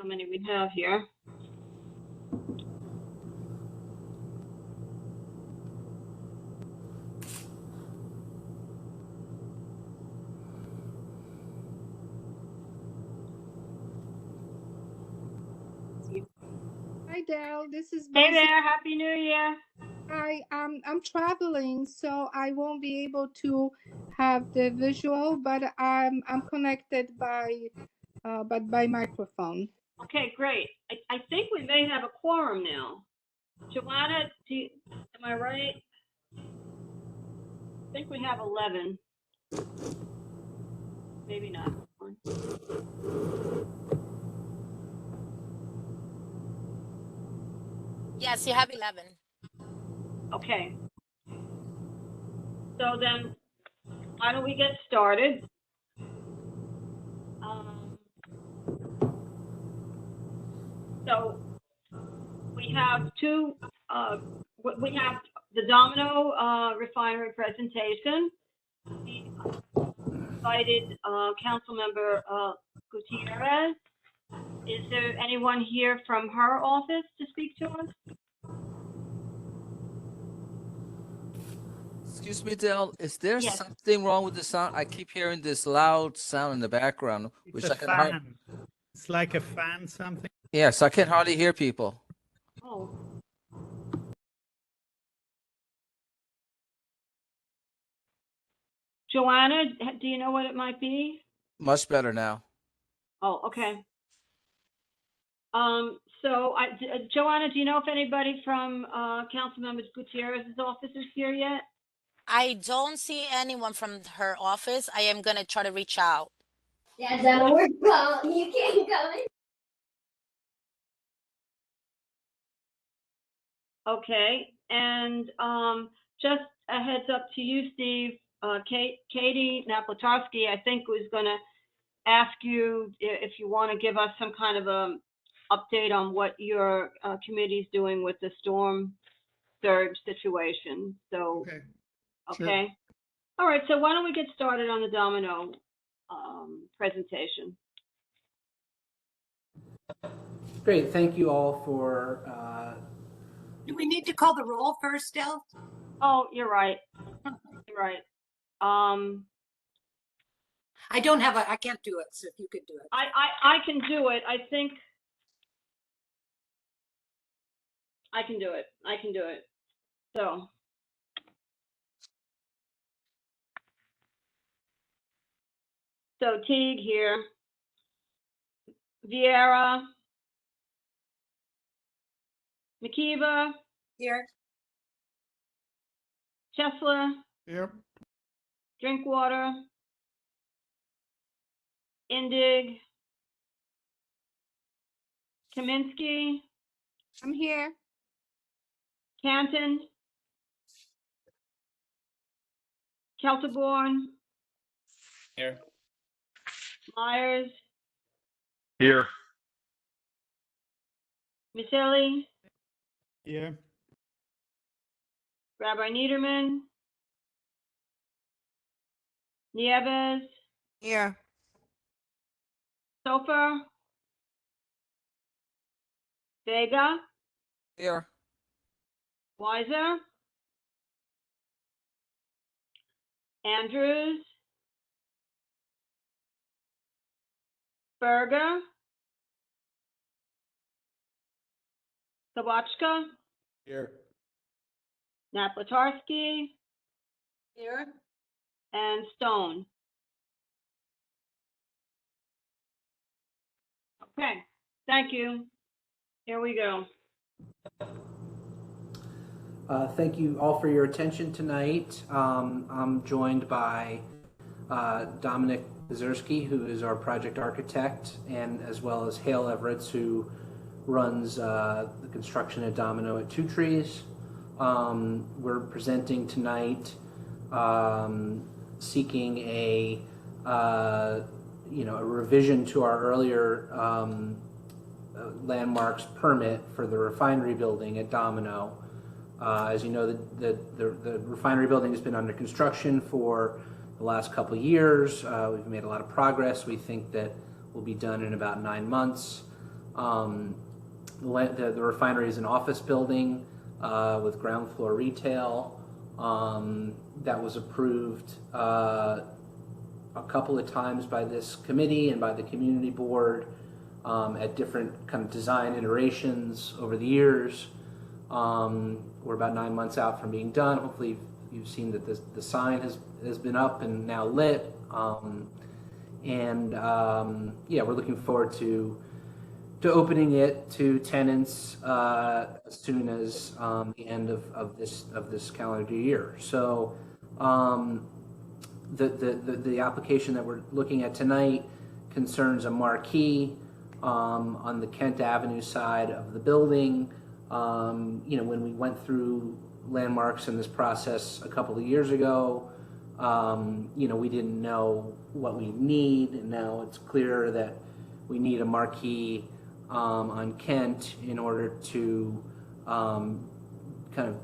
how many we have here. Hi, Dale. This is Hey Bessie. there, Happy New Year. Hi, I'm traveling, so I won't be able to have the visual, but I'm connected by microphone. Okay, great. I think we may have a quorum now. Joanna, am I right? I think we have 11. Maybe not. Yes, you have 11. Okay. So then, why don't we get started? So we have we have the Domino refinery presentation. We invited Councilmember Gutierrez. Is there anyone here from her office to speak to us? Excuse me, Dale, is there Yes. something wrong with the sound? I keep hearing this loud sound in the background, It's a fan. It's like a fan, something. Yeah, so I can't hardly hear people. Oh. Joanna, do you know what it might be? Much better now. Oh, okay. So Joanna, do you know if anybody from Councilmember Gutierrez's office is here yet? I don't see anyone from her office. I am going to try to reach out. Yeah, that'll work well. You can't go in. Okay, and just a heads up to you, Steve, Katie Naplatarski, I think, was going to ask you if you want to give us some kind of a update on what your committee's doing with the storm surge situation. So, okay. Sure. All right, so why don't we get started on the Domino presentation? Great, thank you all for Do we need to call the roll first, Del? Oh, you're right. You're right. I don't have I can't do it, so if you could do it. I can do it. I think I can do it. I can do it. So. So Teague here. Vieira. McKeeva. Here. Chesler. Yep. Drinkwater. Indig. Kaminsky. I'm here. Canton. Kelterborn. Here. Myers. Here. Miceli. Here. Rabbi Niederman. Nieves. Here. Sofer. Vega. Here. Weiser. Andrews. Berger. Sabachka. Here. Naplatarski. Here. And Stone. Okay, thank you. Here we go. thank you all for your attention tonight. I'm joined by Dominic Pizerski, who is our project architect, and as well as Hale Everett, who runs the construction at Domino at Two Trees. We're presenting tonight seeking a revision to our earlier landmarks permit for the refinery building at Domino. As you know, the refinery building has been under construction for the last couple of years. We've made a lot of progress. We think that will be done in about 9 months. The refinery is an office building with ground floor retail that was approved a couple of times by this committee and by the community board at different kind of design iterations over the years. We're about 9 months out from being done. Hopefully you've seen that the sign has been up and now lit. Yeah, we're looking forward to opening it to tenants as soon as the end of this calendar year. So the application that we're looking at tonight concerns a marquee on the Kent Avenue side of the building. You know, when we went through landmarks in this process a couple of years ago, you know, we didn't know what we need, and now it's clear that we need a marquee on Kent in order to kind of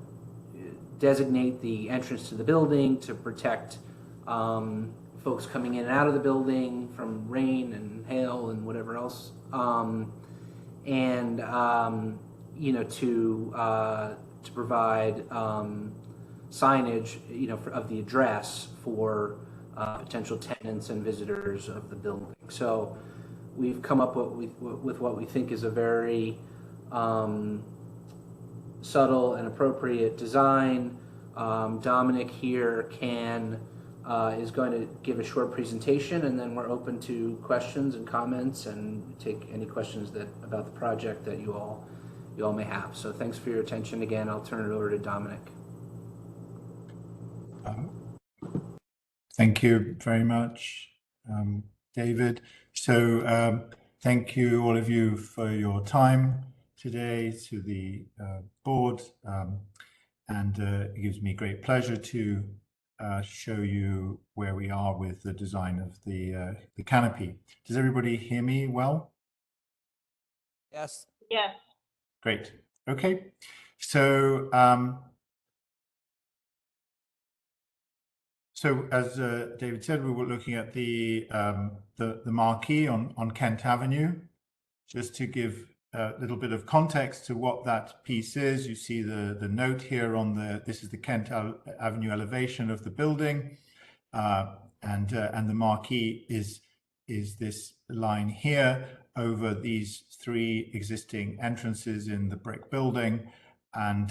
designate the entrance to the building to protect folks coming in and out of the building from rain and hail and whatever else, you know, to provide signage, you know, of the address for potential tenants and visitors of the building. So we've come up with what we think is a very subtle and appropriate design. Dominic here is going to give a short presentation, and then we're open to questions and comments and take any questions about the project that you all may have. So thanks for your attention. Again, I'll turn it over to Dominic. Thank you very much, David. So thank you, all of you, for your time today, to the board, and it gives me great pleasure to show you where we are with the design of the canopy. Does everybody hear me well? Yes. Yes. Great. Okay. So as David said, we were looking at the marquee on Kent Avenue. Just to give a little bit of context to what that piece is, you see the note here on this is the Kent Avenue elevation of the building, and the marquee is this line here over these 3 existing entrances in the brick building, and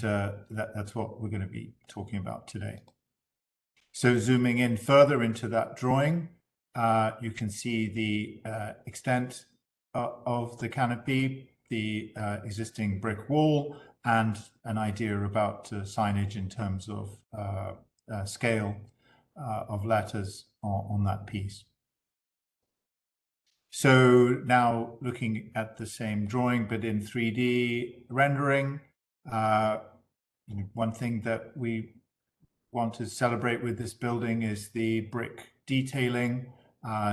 that's what we're going to be talking about today. So zooming in further into that drawing, you can see the extent of the canopy, the existing brick wall, and an idea about signage in terms of scale of letters on that piece. So now looking at the same drawing but in 3D rendering, one thing that we want to celebrate with this building is the brick detailing.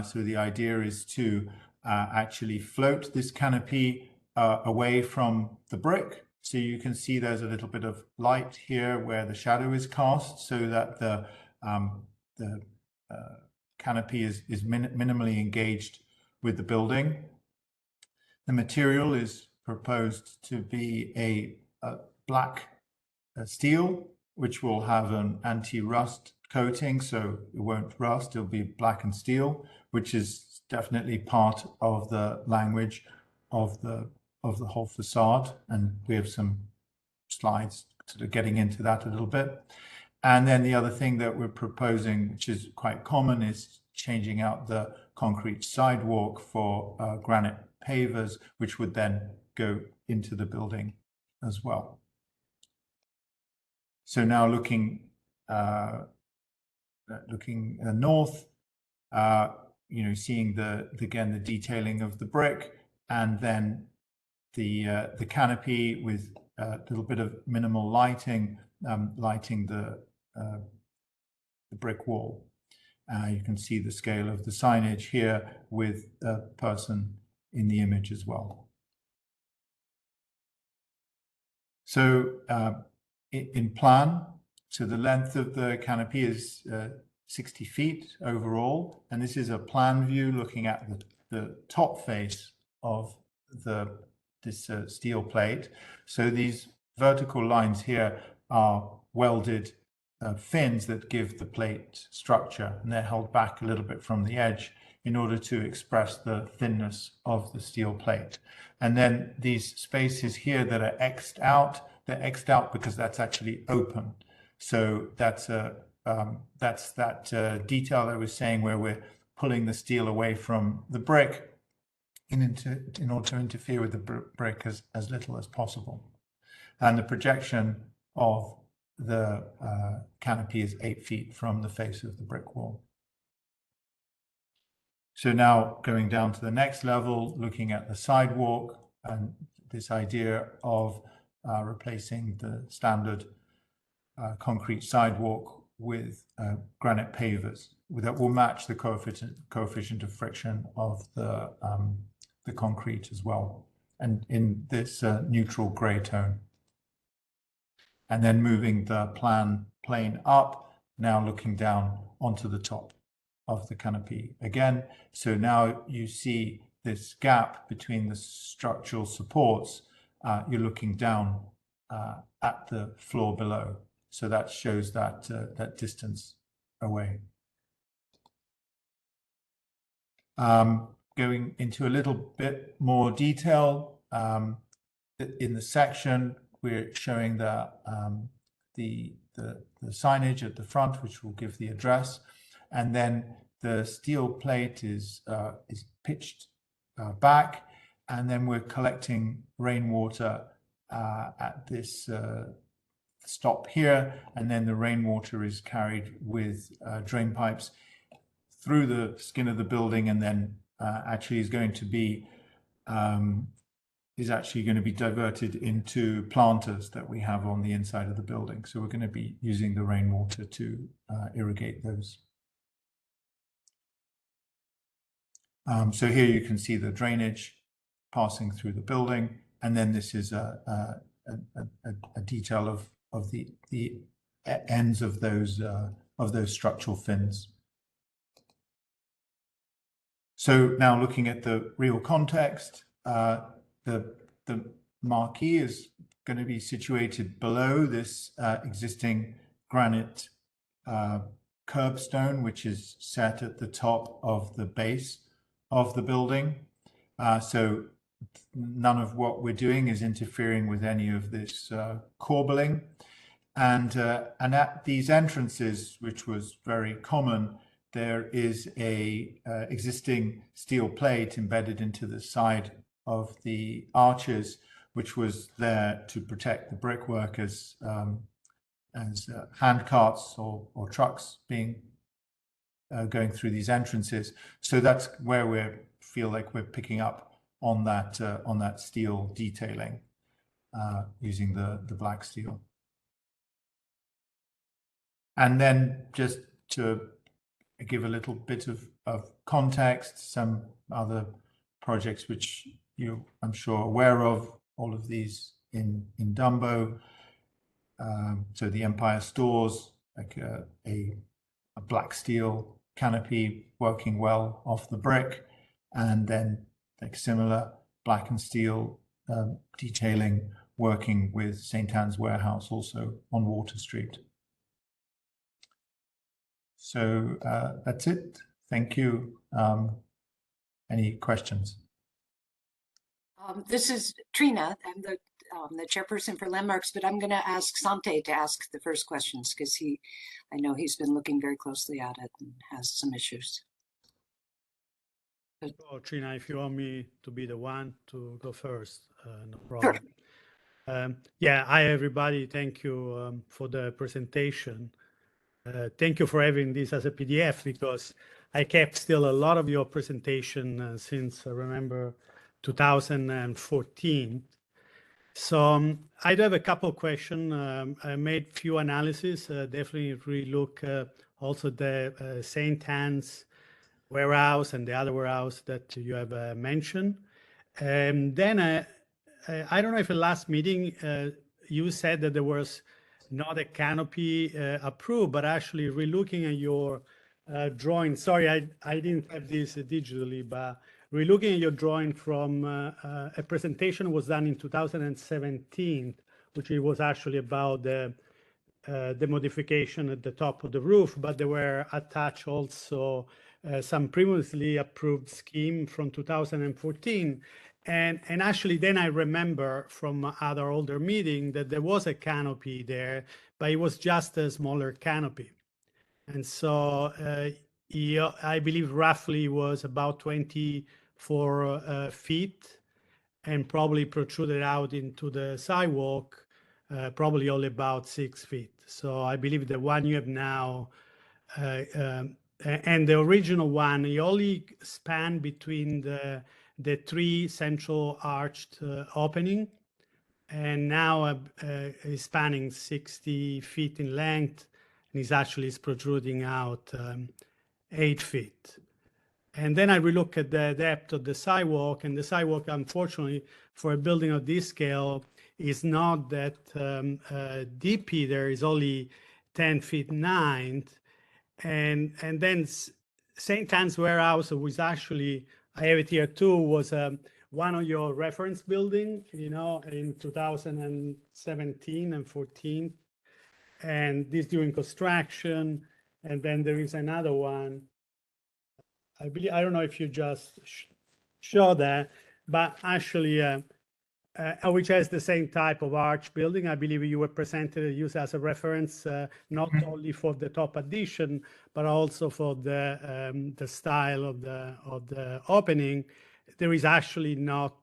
So the idea is to actually float this canopy away from the brick. So you can see there's a little bit of light here where the shadow is cast, so that the canopy is minimally engaged with the building. The material is proposed to be a black steel, which will have an anti-rust coating, so it won't rust. It'll be black and steel, which is definitely part of the language of the whole facade, and we have some slides sort of getting into that a little bit. And then the other thing that we're proposing, which is quite common, is changing out the concrete sidewalk for granite pavers, which would then go into the building as well. So now looking north, seeing again the detailing of the brick, and then the canopy with a little bit of minimal lighting, lighting the brick wall. You can see the scale of the signage here with a person in the image as well. So in plan, so the length of the canopy is 60 feet overall, and this is a plan view looking at the top face of the steel plate. So these vertical lines here are welded fins that give the plate structure, and they're held back a little bit from the edge in order to express the thinness of the steel plate. And then these spaces here that are X'd out, they're X'd out because that's actually open. So that's that detail I was saying where we're pulling the steel away from the brick in order to interfere with the brick as little as possible. And the projection of the canopy is 8 feet from the face of the brick wall. So now going down to the next level, looking at the sidewalk and this idea of replacing the standard concrete sidewalk with granite pavers that will match the coefficient of friction of the concrete as well, and in this neutral gray tone. And then moving the plane up, now looking down onto the top of the canopy again. So now you see this gap between the structural supports. You're looking down at the floor below. So that shows that that distance away. Going into a little bit more detail, in the section, we're showing the signage at the front, which will give the address, and then the steel plate is pitched back, and then we're collecting rainwater at this stop here, and then the rainwater is carried with drain pipes through the skin of the building, and then actually is going to be diverted into planters that we have on the inside of the building. So we're going to be using the rainwater to irrigate those. So here you can see the drainage passing through the building, and then this is a detail of the ends of those structural fins. So now looking at the real context, the marquee is going to be situated below this existing granite curbstone, which is set at the top of the base of the building. So none of what we're doing is interfering with any of this corbelling. And at these entrances, which was very common, there is a existing steel plate embedded into the side of the arches, which was there to protect the brickwork as hand carts or trucks being going through these entrances. So that's where we feel like we're picking up on that steel detailing using the black steel. And then just to give a little bit of context, some other projects which I'm sure aware of, all of these in Dumbo. So the Empire Stores, like a black steel canopy working well off the brick, and then like similar black and steel detailing working with St. Anne's Warehouse also on Water Street. So that's it. Thank you. Any questions? This is Trina. I'm the chairperson for landmarks, but I'm going to ask Sante to ask the first questions because I know he's been looking very closely at it and has some issues. Oh, Trina, if you want me to be the one to go first, no problem. Sure. Yeah, hi everybody. Thank you for the presentation. Thank you for having this as a PDF because I kept still a lot of your presentation since I remember 2014. So I do have a couple of questions. I made few analysis, definitely relook also the St. Anne's warehouse and the other warehouse that you have mentioned. And then I don't know if the last meeting you said that there was not a canopy approved, but actually relooking at your drawing. Sorry, I didn't have this digitally, but we're looking at your drawing from a presentation was done in 2017, which it was actually about the modification at the top of the roof, but there were attached also some previously approved scheme from 2014. And actually then I remember from other older meeting that there was a canopy there, but it was just a smaller canopy. And so I believe roughly was about 24 feet and probably protruded out into the sidewalk, probably only about 6 feet. So I believe the one you have now and the original one, you only span between the three central arched opening, and now is spanning 60 feet in length, and is protruding out 8 feet. And then I relook at the depth of the sidewalk, and the sidewalk, unfortunately, for a building of this scale, is not that deep either. It's only 10 feet 9. And then St. Anne's Warehouse was actually, I have it here too, was one of your reference building, you know, in 2017 and 14. And this during construction. And then there is another one. I believe, I don't know if you just show that, but actually, which has the same type of arch building. I believe you were presented, used as a reference, not only for the top addition, but also for the style of the opening. There is actually not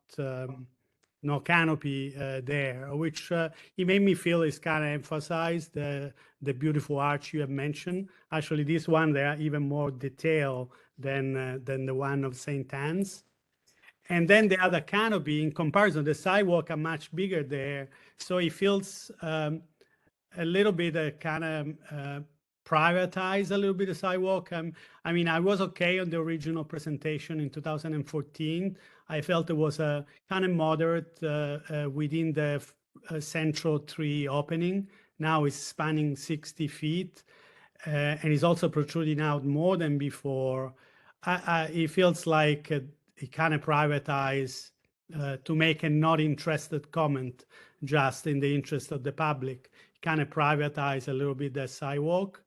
no canopy there, which it made me feel is kind of emphasized the beautiful arch you have mentioned. Actually, this one, they are even more detailed than the one of St. Anne's. And then the other canopy, in comparison, the sidewalk are much bigger there. So it feels a little bit kind of privatized a little bit the sidewalk. I mean, I was okay on the original presentation in 2014. I felt it was a kind of moderate within the central tree opening. Now it's spanning 60 feet and is also protruding out more than before. It feels like it kind of privatized to make a not interested comment just in the interest of the public. Kind of privatize a little bit the sidewalk.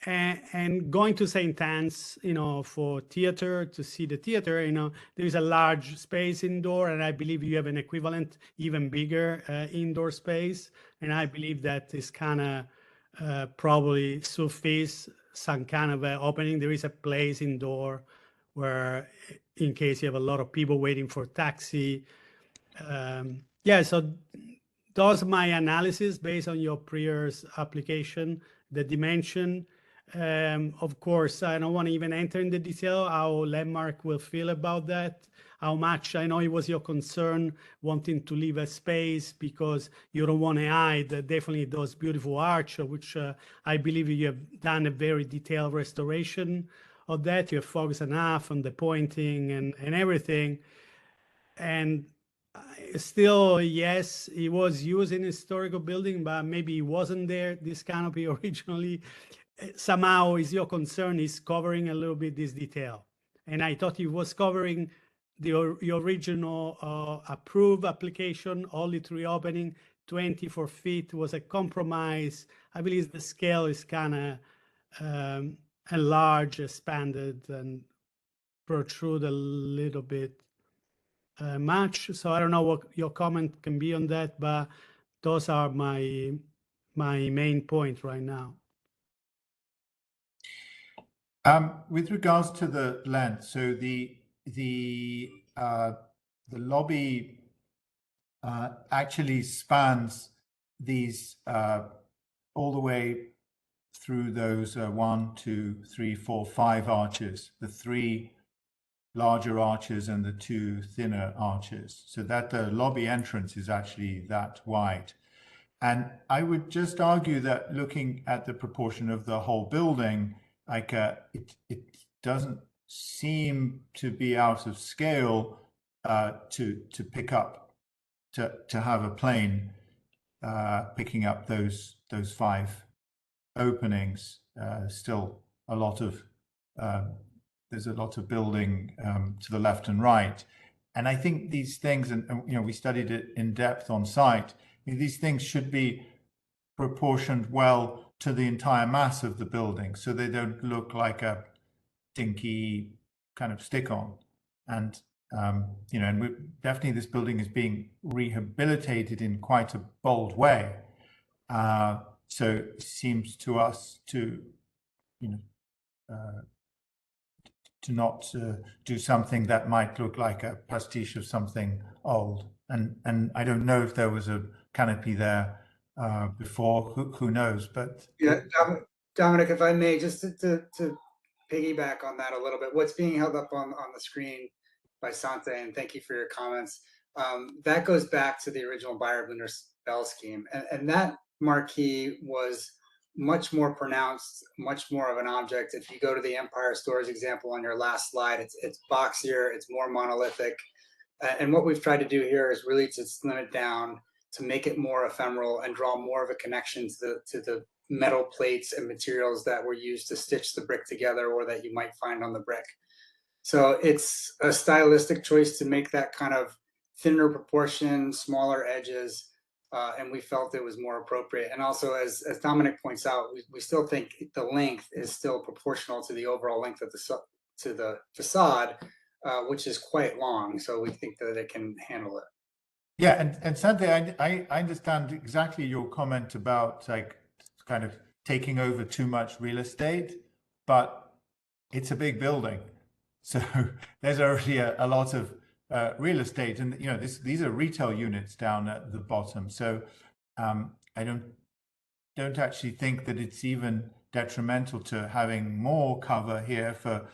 And going to St. Anne's, you know, for theater, to see the theater, you know, there is a large space indoor, and I believe you have an equivalent, even bigger indoor space. And I believe that is kind of probably suffice some kind of opening. There is a place indoor where, in case you have a lot of people waiting for taxi. Yeah, so those are my analysis based on your previous application, the dimension. Of course, I don't want to even enter in the detail how Landmark will feel about that, how much. I know it was your concern wanting to leave a space because you don't want to hide definitely those beautiful arch, which I believe you have done a very detailed restoration of that. You have focused enough on the pointing and everything. And still, yes, it was used in a historical building, but maybe it wasn't there, this canopy originally. Somehow is your concern is covering a little bit this detail. And I thought it was covering your original approved application, only to reopening 24 feet was a compromise. I believe the scale is kind of enlarged, expanded, and protrude a little bit much. So I don't know what your comment can be on that, but those are my main points right now. With regards to the length, so the lobby actually spans these all the way through those 1, 2, 3, 4, 5 arches, the 3 larger arches and the 2 thinner arches, so that the lobby entrance is actually that wide. And I would just argue that looking at the proportion of the whole building, like it doesn't seem to be out of scale to pick up, to have a plane picking up those 5 openings. Still a lot of there's a lot of building to the left and right. And I think these things, and you know, we studied it in depth on site. I mean, these things should be proportioned well to the entire mass of the building, so they don't look like a dinky kind of stick-on. And you know, and definitely this building is being rehabilitated in quite a bold way. So it seems to us to, you know, to not do something that might look like a pastiche of something old. And I don't know if there was a canopy there before. Who knows? But yeah, Dominic, if I may, just to piggyback on that a little bit, what's being held up on the screen by Sante, and thank you for your comments. That goes back to the original Beyer-Blinder Bell scheme, and that marquee was much more pronounced, much more of an object. If you go to the Empire Stores example on your last slide, it's boxier, it's more monolithic. And what we've tried to do here is really to slim it down, to make it more ephemeral and draw more of a connection to the metal plates and materials that were used to stitch the brick together or that you might find on the brick. So it's a stylistic choice to make that kind of thinner proportion, smaller edges, and we felt it was more appropriate. And also, as Dominic points out, we still think the length is still proportional to the overall length of the facade, which is quite long. So we think that it can handle it. yeah, and Sante, I understand exactly your comment about like kind of taking over too much real estate, but it's a big building, so there's already a lot of real estate, and you know, these are retail units down at the bottom. So I don't actually think that it's even detrimental to having more cover here for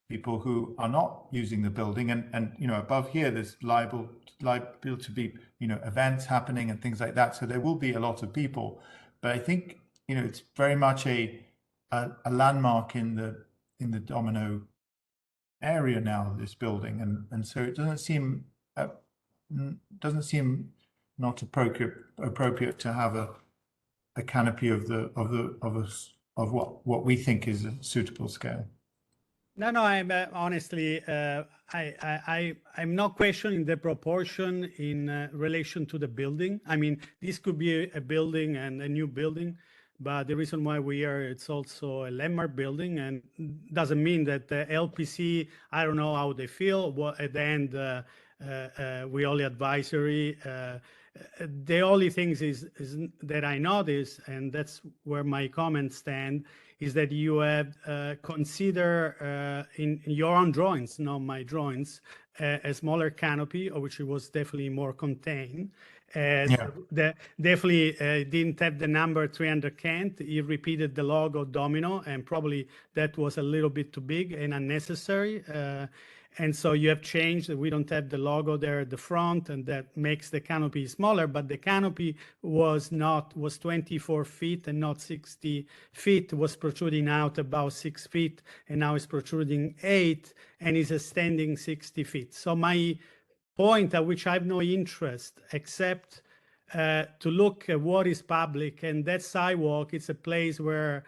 people who are not using the building. And you know, above here there's liable to be, you know, events happening and things like that. So there will be a lot of people. But I think, you know, it's very much a landmark in the Domino area now, this building, and so it doesn't seem not appropriate to have a canopy of what we think is a suitable scale. No, I'm honestly, I'm not questioning the proportion in relation to the building. I mean, this could be a building and a new building, but the reason why it's also a landmark building, and doesn't mean that the LPC, I don't know how they feel. At the end, we only advisory. The only things is that I notice, and that's where my comments stand, is that you have consider in your own drawings, not my drawings, a smaller canopy, which was definitely more contained. Definitely didn't have the number 300 Kent. He repeated the logo Domino, and probably that was a little bit too big and unnecessary. And so you have changed. We don't have the logo there at the front, and that makes the canopy smaller. But the canopy was 24 feet and not 60 feet. It was protruding out about 6 feet, and now it's protruding 8, and is extending 60 feet. So my point, at which I have no interest except to look at what is public, and that sidewalk, it's a place where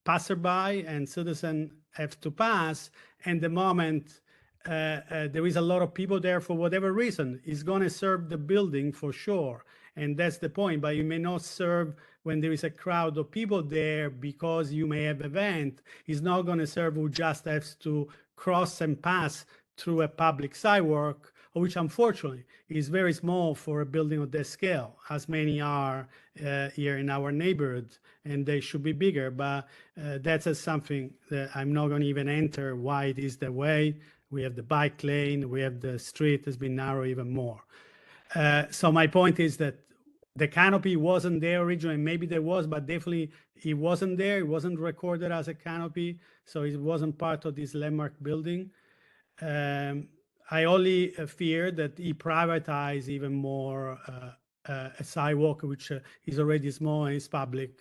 passerby and citizen have to pass, and the moment there is a lot of people there for whatever reason, it's going to serve the building for sure, and that's the point. But you may not serve when there is a crowd of people there because you may have event. It's not going to serve who just has to cross and pass through a public sidewalk, which unfortunately is very small for a building of that scale, as many are here in our neighborhood, and they should be bigger. But that's something that I'm not going to even enter why it is that way. We have the bike lane, we have the street has been narrowed even more. So my point is that the canopy wasn't there originally. Maybe there was, but definitely it wasn't there. It wasn't recorded as a canopy, so it wasn't part of this landmark building. I only fear that he privatized even more a sidewalk, which is already small and is public.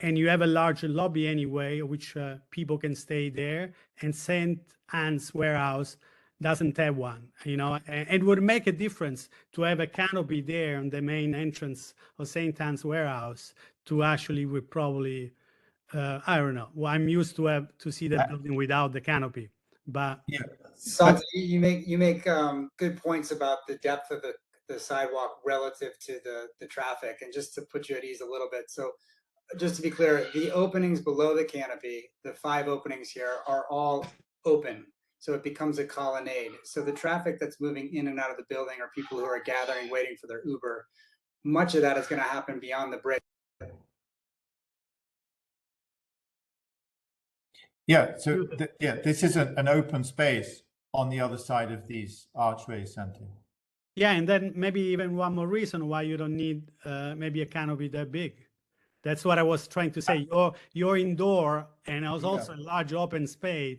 And you have a larger lobby anyway, which people can stay there. And St. Anne's Warehouse doesn't have one, you know, and it would make a difference to have a canopy there on the main entrance of St. Anne's Warehouse to actually would probably I don't know. Well, I'm used to have to see the building without the canopy, but Yeah. Santa, you make good points about the depth of the sidewalk relative to the traffic, and just to put you at ease a little bit. So just to be clear, the openings below the canopy, the 5 openings here, are all open. So it becomes a colonnade. So the traffic that's moving in and out of the building are people who are gathering, waiting for their Uber. Much of that is going to happen beyond the bridge. Yeah, so this is an open space on the other side of these archways, Santi. yeah, and then maybe even one more reason why you don't need maybe a canopy that big. That's what I was trying to say. Your indoor and also a large open space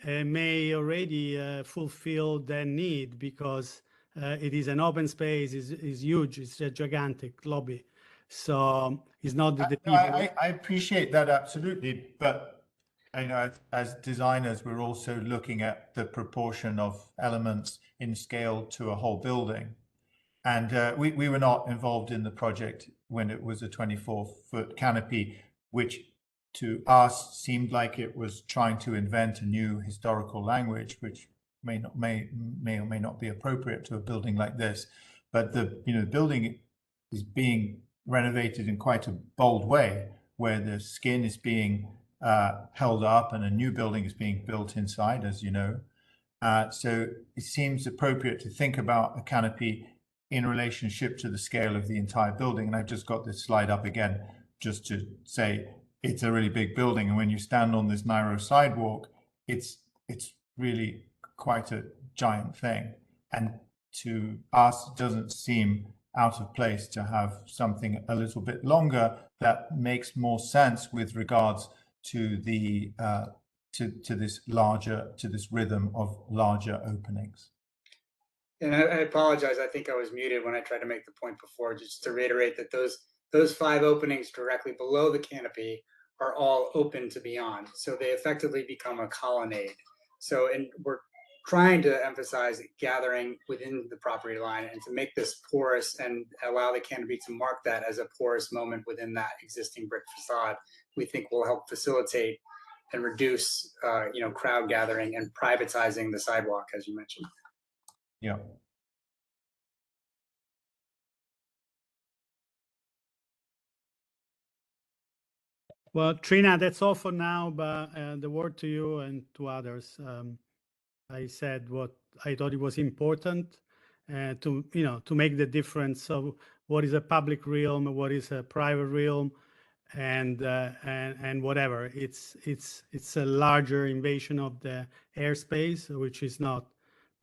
may already fulfill that need, because it is an open space, is huge, it's a gigantic lobby. So it's not that the people. I appreciate that absolutely, but you know, as designers, we're also looking at the proportion of elements in scale to a whole building. And we were not involved in the project when it was a 24-foot canopy, which to us seemed like it was trying to invent a new historical language, which may or may not be appropriate to a building like this. But the building is being renovated in quite a bold way, where the skin is being held up and a new building is being built inside, as you know. So it seems appropriate to think about a canopy in relationship to the scale of the entire building. And I've just got this slide up again, just to say it's a really big building. And when you stand on this narrow sidewalk, it's really quite a giant thing. And to us, it doesn't seem out of place to have something a little bit longer that makes more sense with regards to the to this rhythm of larger openings. And I apologize. I think I was muted when I tried to make the point before. Just to reiterate that those 5 openings directly below the canopy are all open to beyond. So they effectively become a colonnade. So, and we're trying to emphasize gathering within the property line and to make this porous and allow the canopy to mark that as a porous moment within that existing brick facade, we think will help facilitate and reduce crowd gathering and privatizing the sidewalk, as you mentioned. Yeah. Well, Trina, that's all for now, but the word to you and to others. I said what I thought it was important to make the difference of what is a public realm, what is a private realm, and whatever. It's a larger invasion of the airspace, which is not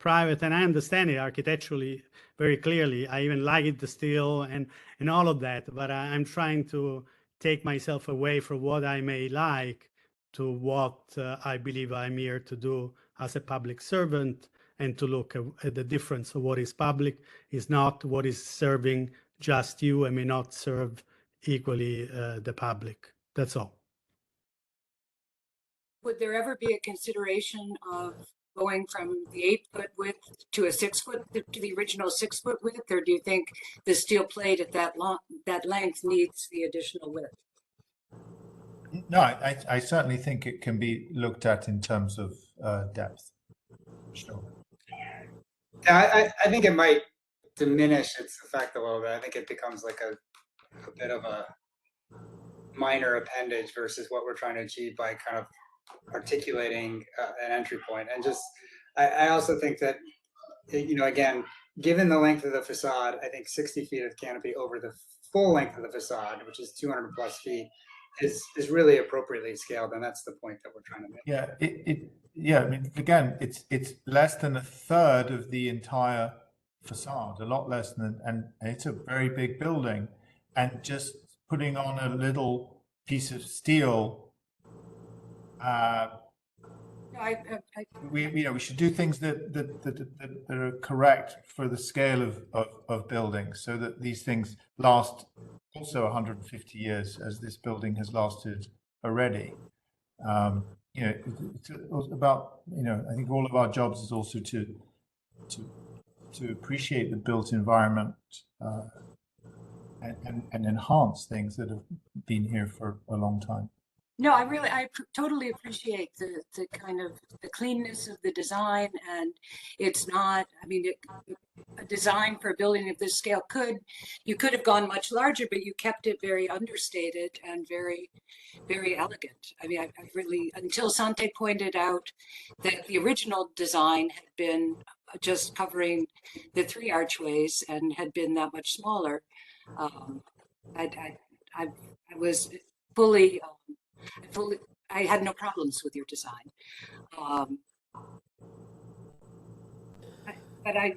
private. And I understand it architecturally very clearly. I even like it, the steel and all of that. But I'm trying to take myself away from what I may like to what I believe I'm here to do as a public servant, and to look at the difference of what is public is not, what is serving just you and may not serve equally the public. That's all. Would there ever be a consideration of going from the 8-foot width to a 6-foot, to the original 6-foot width, or do you think the steel plate at that length needs the additional width? No, I certainly think it can be looked at in terms of depth. Sure. Yeah, I think it might diminish its effect a little bit. I think it becomes like a bit of a minor appendage versus what we're trying to achieve by kind of articulating an entry point. And just, I also think that, again, given the length of the facade, I think 60 feet of canopy over the full length of the facade, which is 200 plus feet, is really appropriately scaled, and that's the point that we're trying to make. Yeah, I mean, again, it's less than a third of the entire facade, a lot less than, and it's a very big building, and just putting on a little piece of steel. We should do things that are correct for the scale of buildings, so that these things last also 150 years, as this building has lasted already. It's about, I think all of our jobs is also to appreciate the built environment and enhance things that have been here for a long time. No, I totally appreciate the kind of the cleanness of the design, and it's not, I mean, a design for a building of this scale you could have gone much larger, but you kept it very understated and very, very elegant. I mean, I really, until Sante pointed out that the original design had been just covering the 3 archways and had been that much smaller. I was fully, I had no problems with your design. But I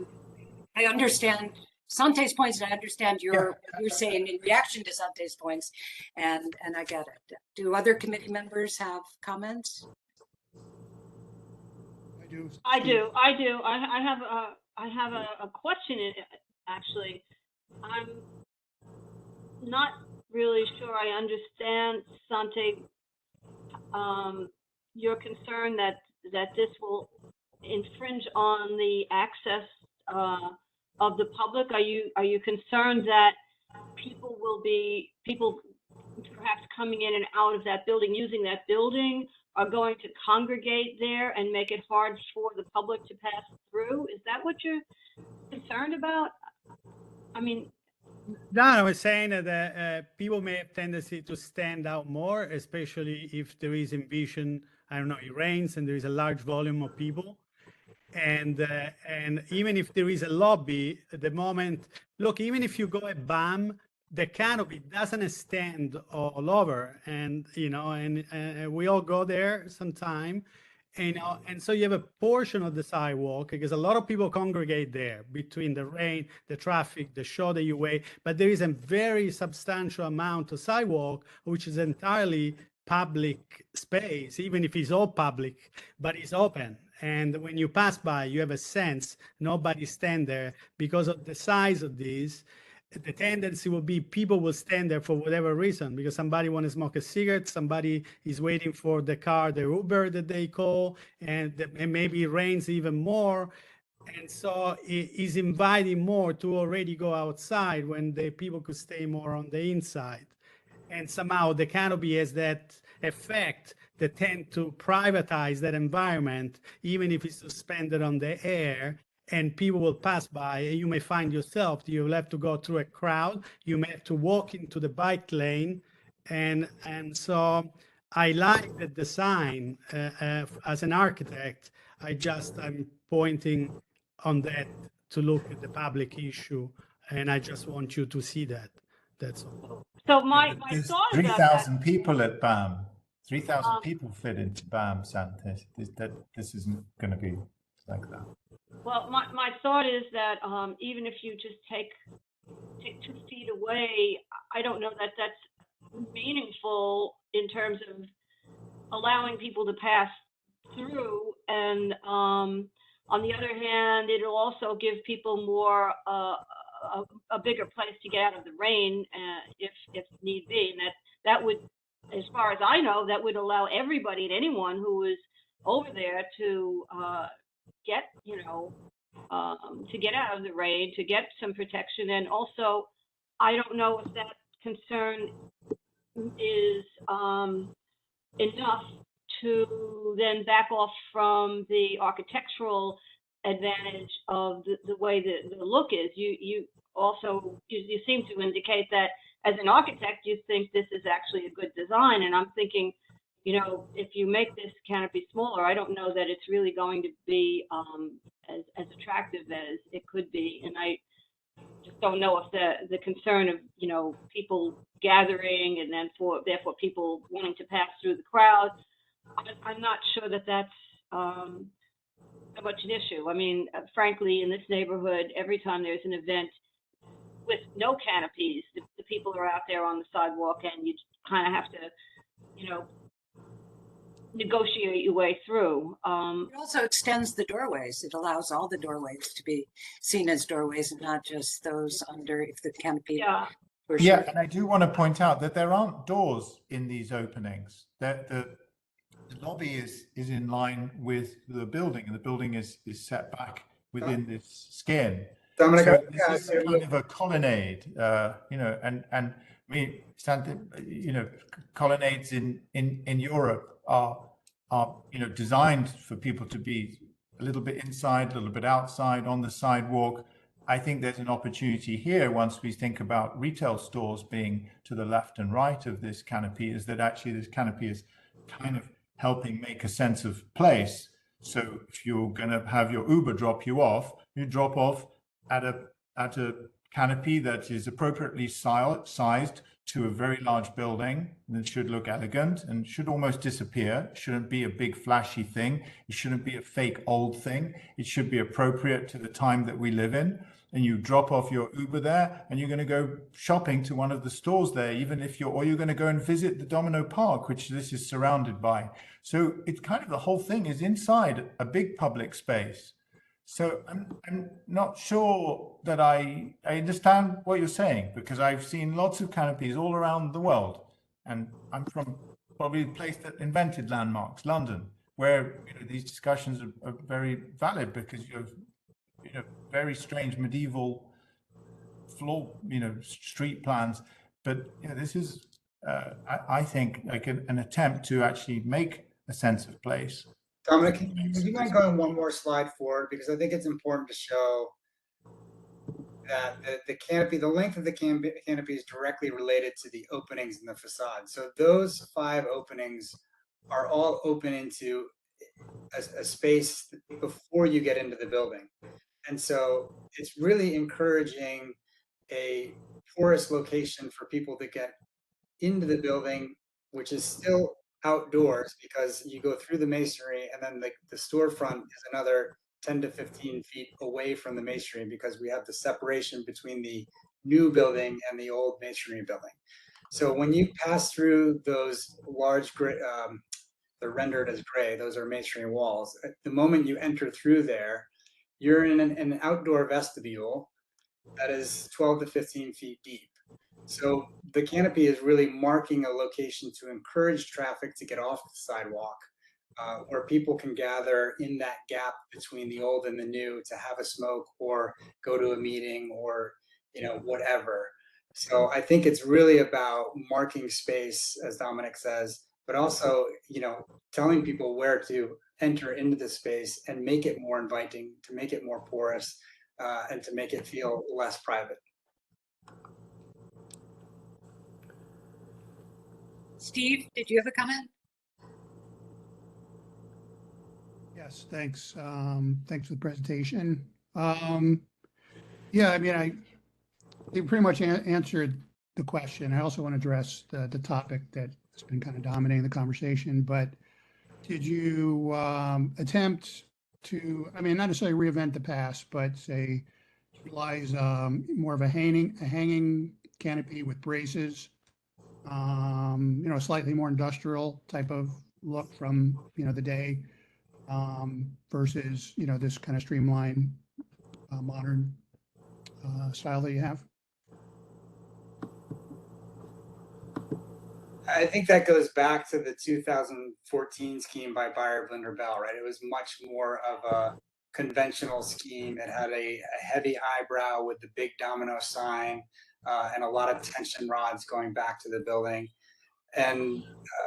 understand Sante's points, and I understand you're saying in reaction to Sante's points, and I get it. Do other committee members have comments? I do. I have a question, actually. I'm not really sure I understand, Sante, your concern that this will infringe on the access of the public. Are you concerned that people perhaps coming in and out of that building, using that building, are going to congregate there and make it hard for the public to pass through? Is that what you're concerned about? I mean, no, I was saying that people may have tendency to stand out more, especially if there is envision, I don't know, it rains and there is a large volume of people. And even if there is a lobby at the moment, look, even if you go at BAM, the canopy doesn't extend all over. And, you know, and we all go there sometime. You know, and so you have a portion of the sidewalk because a lot of people congregate there between the rain, the traffic, the show that you wait. But there is a very substantial amount of sidewalk, which is entirely public space, even if it's all public, but it's open. And when you pass by, you have a sense nobody stand there because of the size of these. The tendency will be people will stand there for whatever reason, because somebody want to smoke a cigarette, somebody is waiting for the car, the Uber that they call, and maybe it rains even more. And so it is inviting more to already go outside when the people could stay more on the inside. And somehow the canopy has that effect that tend to privatize that environment, even if it's suspended on the air, and people will pass by, and you may find yourself, you'll have to go through a crowd, you may have to walk into the bike lane. And so I like the design as an architect. I'm pointing on that to look at the public issue, and I just want you to see that. That's all. so my There's thought about that. 3,000 people at BAM. 3,000 people fit into BAM, Sante. This isn't going to be like that. Well, my thought is that even if you just take 2 feet away, I don't know that that's meaningful in terms of allowing people to pass through. And on the other hand, it'll also give people more a bigger place to get out of the rain if need be. And that would, as far as I know, that would allow everybody and anyone who was over there to get, to get out of the rain, to get some protection. And also, I don't know if that concern is enough to then back off from the architectural advantage of the way the look is. You also, you seem to indicate that as an architect, you think this is actually a good design. And I'm thinking, if you make this canopy smaller, I don't know that it's really going to be as attractive as it could be. And I just don't know if the concern of, people gathering and then therefore people wanting to pass through the crowd, I'm not sure that that's so much an issue. I mean, frankly, in this neighborhood, every time there's an event with no canopies, the people are out there on the sidewalk, and you kind of have to, negotiate your way through. It also extends the doorways. It allows all the doorways to be seen as doorways and not just those under if the canopy. Yeah. Yeah, and I do want to point out that there aren't doors in these openings. The lobby is in line with the building, and the building is set back within this skin. Dominic, So I would this ask is you- kind of a colonnade, you know, and I mean, you know, colonnades in Europe are you know, designed for people to be a little bit inside, a little bit outside, on the sidewalk. I think there's an opportunity here once we think about retail stores being to the left and right of this canopy, is that actually this canopy is kind of helping make a sense of place. So if you're going to have your Uber drop you off, you drop off at a canopy that is appropriately sized to a very large building that should look elegant and should almost disappear. It shouldn't be a big flashy thing. It shouldn't be a fake old thing. It should be appropriate to the time that we live in. And you drop off your Uber there and you're going to go shopping to one of the stores there, even if you're going to go and visit the Domino Park, which this is surrounded by. So it's kind of, the whole thing is inside a big public space. So I'm not sure that I understand what you're saying, because I've seen lots of canopies all around the world, and I'm from probably the place that invented landmarks, London, where, you know, these discussions are very valid, because you have, you know, very strange medieval floor, you know, street plans. But, you know, this is I think like an attempt to actually make a sense of place. Dominic, would you mind going one more slide forward? Because I think it's important to show that the canopy, the length of the canopy is directly related to the openings in the facade. So those 5 openings are all open into a space before you get into the building. And so it's really encouraging a porous location for people to get into the building, which is still outdoors, because you go through the masonry and then the storefront is another 10 to 15 feet away from the masonry, because we have the separation between the new building and the old masonry building. So when you pass through those large gray, they're rendered as gray, those are masonry walls. At the moment you enter through there, you're in an outdoor vestibule that is 12 to 15 feet deep. So the canopy is really marking a location to encourage traffic to get off the sidewalk, where people can gather in that gap between the old and the new to have a smoke or go to a meeting or, you know, whatever. So I think it's really about marking space, as Dominic says, but also, you know, telling people where to enter into the space and make it more inviting, to make it more porous, and to make it feel less private. Steve, did you have a comment? Yes, thanks. Thanks for the presentation. Yeah, I mean, you pretty much answered the question. I also want to address the topic that has been kind of dominating the conversation, but did you attempt to, I mean, not necessarily reinvent the past, but say utilize more of a hanging canopy with braces, you know, slightly more industrial type of look from, you know, the day, versus, you know, this kind of streamlined modern style that you have? I think that goes back to the 2014 scheme by Beyer Blinder Bell, right? It was much more of a conventional scheme. It had a heavy eyebrow with the big domino sign, and a lot of tension rods going back to the building. And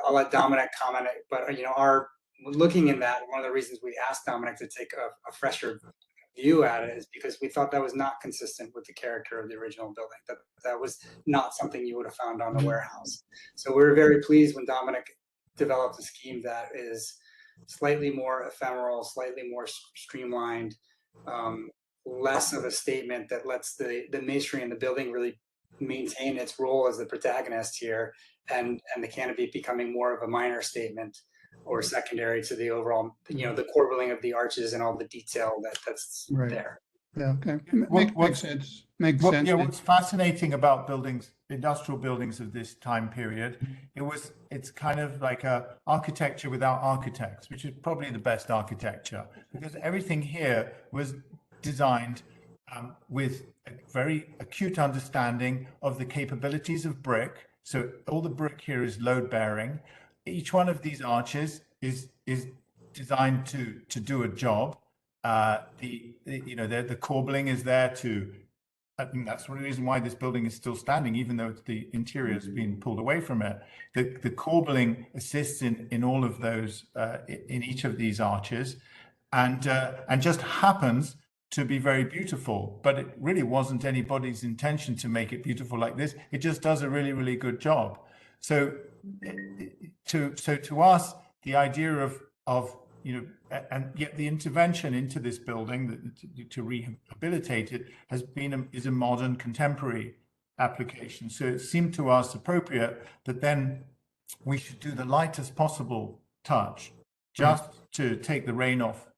I'll let Dominic comment, but, you know, looking in that, one of the reasons we asked Dominic to take a fresher view at it is because we thought that was not consistent with the character of the original building. That was not something you would have found on the warehouse. So we were very pleased when Dominic developed a scheme that is slightly more ephemeral, slightly more streamlined, less of a statement, that lets the masonry in the building really maintain its role as the protagonist here, and the canopy becoming more of a minor statement or secondary to the overall, you know, the corbelling of the arches and all the detail that's Right. there. Yeah, okay. Makes sense. Makes sense. Yeah, what's fascinating about buildings, industrial buildings of this time period, it's kind of like a architecture without architects, which is probably the best architecture, because everything here was designed with a very acute understanding of the capabilities of brick. So all the brick here is load bearing. Each one of these arches is designed to do a job. the corbelling is there to. I think that's one reason why this building is still standing, even though the interior has been pulled away from it. The corbelling assists in all of those, in each of these arches, and just happens to be very beautiful. But it really wasn't anybody's intention to make it beautiful like this. It just does a really, really good job. So to us, the idea of and yet the intervention into this building to rehabilitate it is a modern contemporary application. So it seemed to us appropriate that then we should do the lightest possible touch just to take the rain off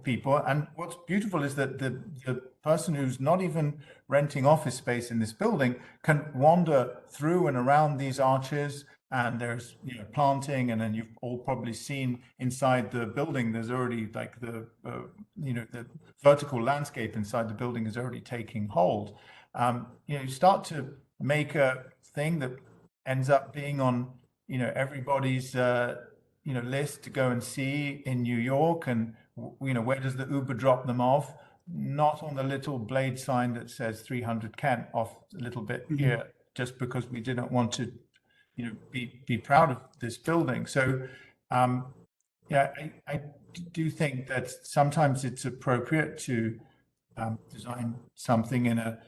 people. And what's beautiful is that the person who's not even renting office space in this building can wander through and around these arches. And there's planting, and then you've all probably seen inside the building. There's already like the vertical landscape inside the building is already taking hold. You start to make a thing that ends up being on everybody's list to go and see in New York. And where does the Uber drop them off? Not on the little blade sign that says 300 Kent off a little bit here, just because we didn't want to be proud of this building. So I do think that sometimes it's appropriate to design something in a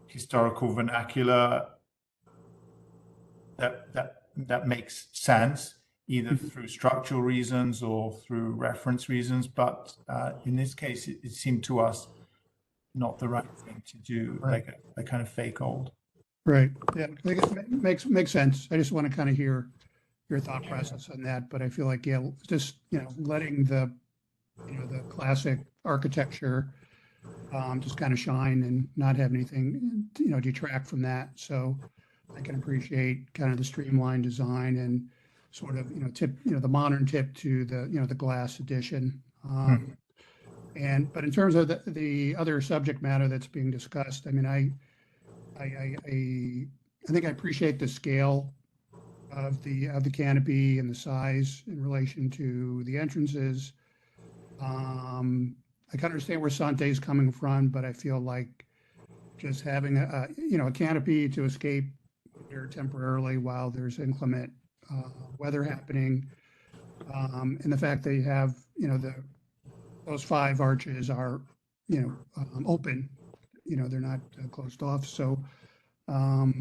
historical vernacular that makes sense, either through structural reasons or through reference reasons. But in this case, it seemed to us not the right thing to do, like a kind of fake old. Right. Yeah, I think it makes sense. I just want to kind of hear your thought process on that. But I feel like, just letting the the classic architecture just kind of shine and not have anything detract from that. So I can appreciate kind of the streamlined design and sort of tip the modern tip to the glass addition. But in terms of the other subject matter that's being discussed, I mean, I think I appreciate the scale of the canopy and the size in relation to the entrances. I can understand where Sante is coming from, but I feel like just having a canopy to escape there temporarily while there's inclement weather happening, and the fact that you have those 5 arches are open. They're not closed off. So, I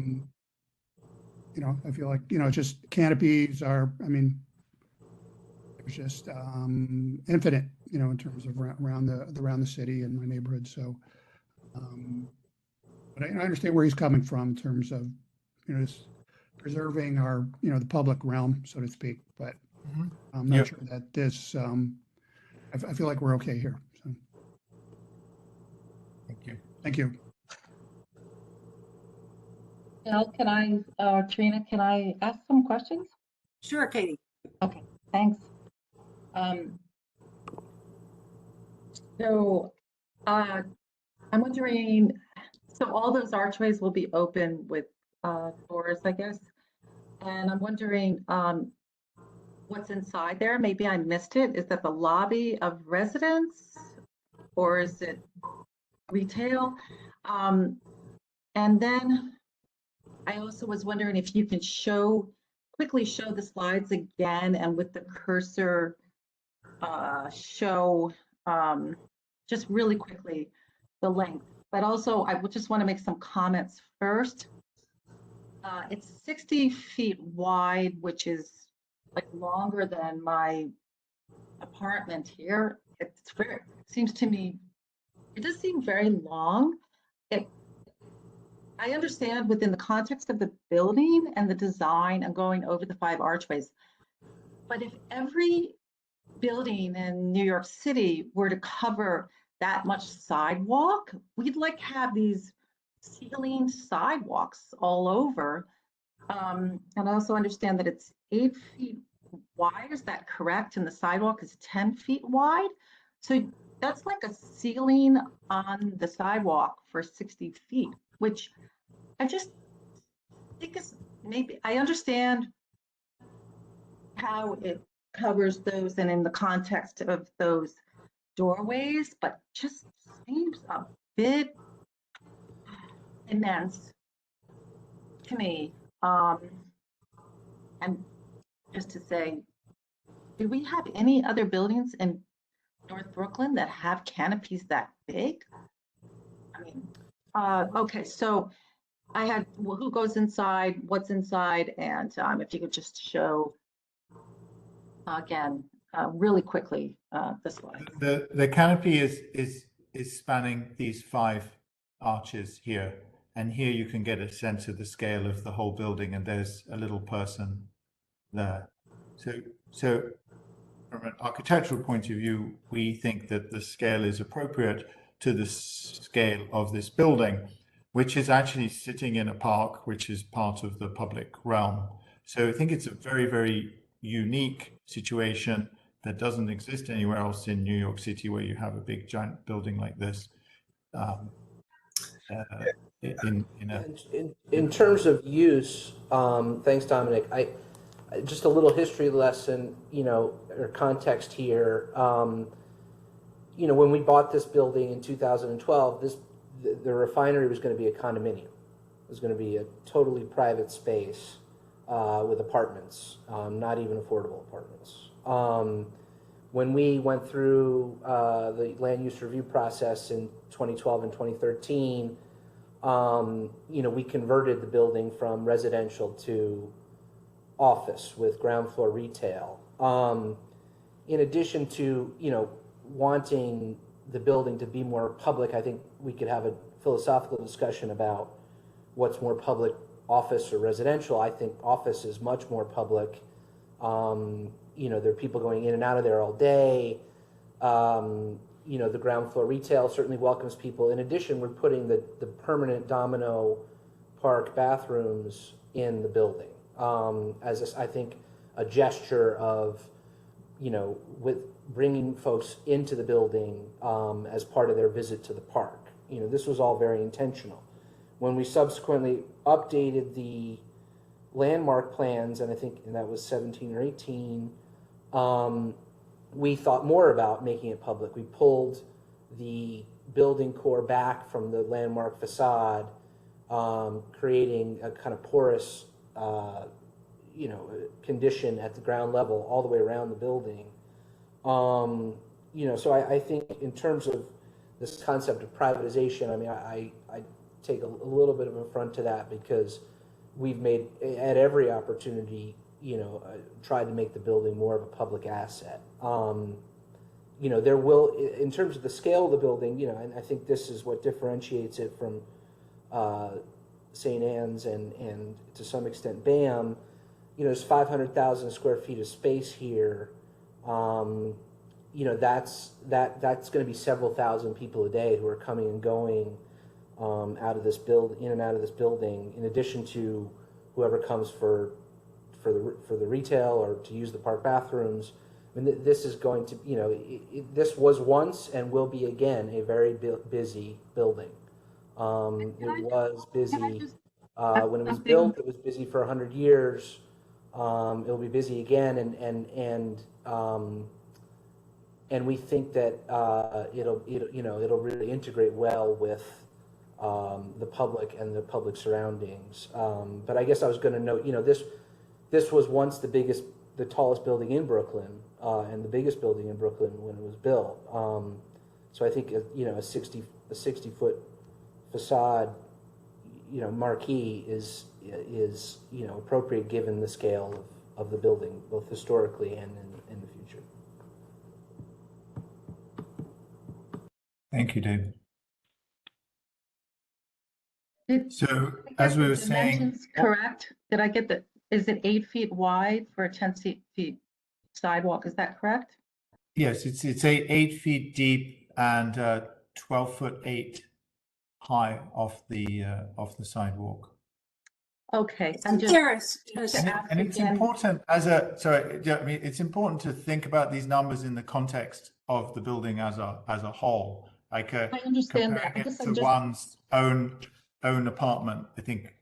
feel like, just canopies are, I mean, it's just infinite, in terms of around the city and my neighborhood. So, but I understand where he's coming from in terms of, just preserving our, the public realm, so to speak. But I'm not sure that this, I feel like we're okay here. So. Thank you. Thank you. Can I, Trina, can I ask some questions? Sure, Katie. Okay, thanks. So I'm wondering, so all those archways will be open with doors, I guess. And I'm wondering what's inside there. Maybe I missed it. Is that the lobby of residents or is it retail? And then I also was wondering if you can quickly show the slides again and with the cursor show just really quickly the length. But also I would just want to make some comments first. It's 60 feet wide, which is like longer than my apartment here. It seems to me, it does seem very long. I understand within the context of the building and the design and going over the 5 archways, but if every building in New York City were to cover that much sidewalk, we'd like have these ceiling sidewalks all over. And I also understand that it's 8 feet wide, is that correct? And the sidewalk is 10 feet wide. So that's like a ceiling on the sidewalk for 60 feet, which I just think is maybe, I understand how it covers those and in the context of those doorways, but just seems a bit immense to me. And just to say, do we have any other buildings in North Brooklyn that have canopies that big? I mean, okay, so I had who goes inside, what's inside, and if you could just show again really quickly the slide. The canopy is spanning these 5 arches here, and here you can get a sense of the scale of the whole building, and there's a little person there. So from an architectural point of view, we think that the scale is appropriate to the scale of this building, which is actually sitting in a park, which is part of the public realm. So I think it's a very, very unique situation that doesn't exist anywhere else in New York City, where you have a big giant building like this. In terms of use, thanks, Dominic. Just a little history lesson, or context here. When we bought this building in 2012, the refinery was going to be a condominium. It was going to be a totally private space with apartments, not even affordable apartments. When we went through the land use review process in 2012 and 2013, we converted the building from residential to office with ground floor retail. In addition to, wanting the building to be more public, I think we could have a philosophical discussion about what's more public, office or residential. I think office is much more public. There are people going in and out of there all day. The ground floor retail certainly welcomes people. In addition, we're putting the permanent Domino Park bathrooms in the building as I think a gesture of, with bringing folks into the building as part of their visit to the park. This was all very intentional. When we subsequently updated the landmark plans, and I think that was 17 or 18, we thought more about making it public. We pulled the building core back from the landmark facade, creating a kind of porous, condition at the ground level all the way around the building. So I think in terms of this concept of privatization, I take a little bit of affront to that, because we've made, at every opportunity, tried to make the building more of a public asset. There will, in terms of the scale of the building, and I think this is what differentiates it from St. Anne's and to some extent BAM, there's 500,000 square feet of space here. That's going to be several thousand people a day who are coming and going out of this in and out of this building, in addition to whoever comes for the retail or to use the park bathrooms. This is going to, this was once and will be again a very busy building. It was busy when it was built. It was busy for 100 years. It'll be busy again, and we think that it'll really integrate well with the public and the public surroundings. But I guess I was going to note, this was once the tallest building in Brooklyn, and the biggest building in Brooklyn when it was built. So I think a 60-foot facade, marquee is appropriate given the scale of the building, both historically and in the future. Thank you, David. So as we were saying, correct? Did I get that? Is it 8 feet wide for a 10 feet sidewalk? Is that correct? yes, it's 8 feet deep and 12'8" high off the sidewalk. Okay, and just and it's important it's important to think about these numbers in the context of the building as a whole. Like I understand that. comparing it to one's own apartment, I think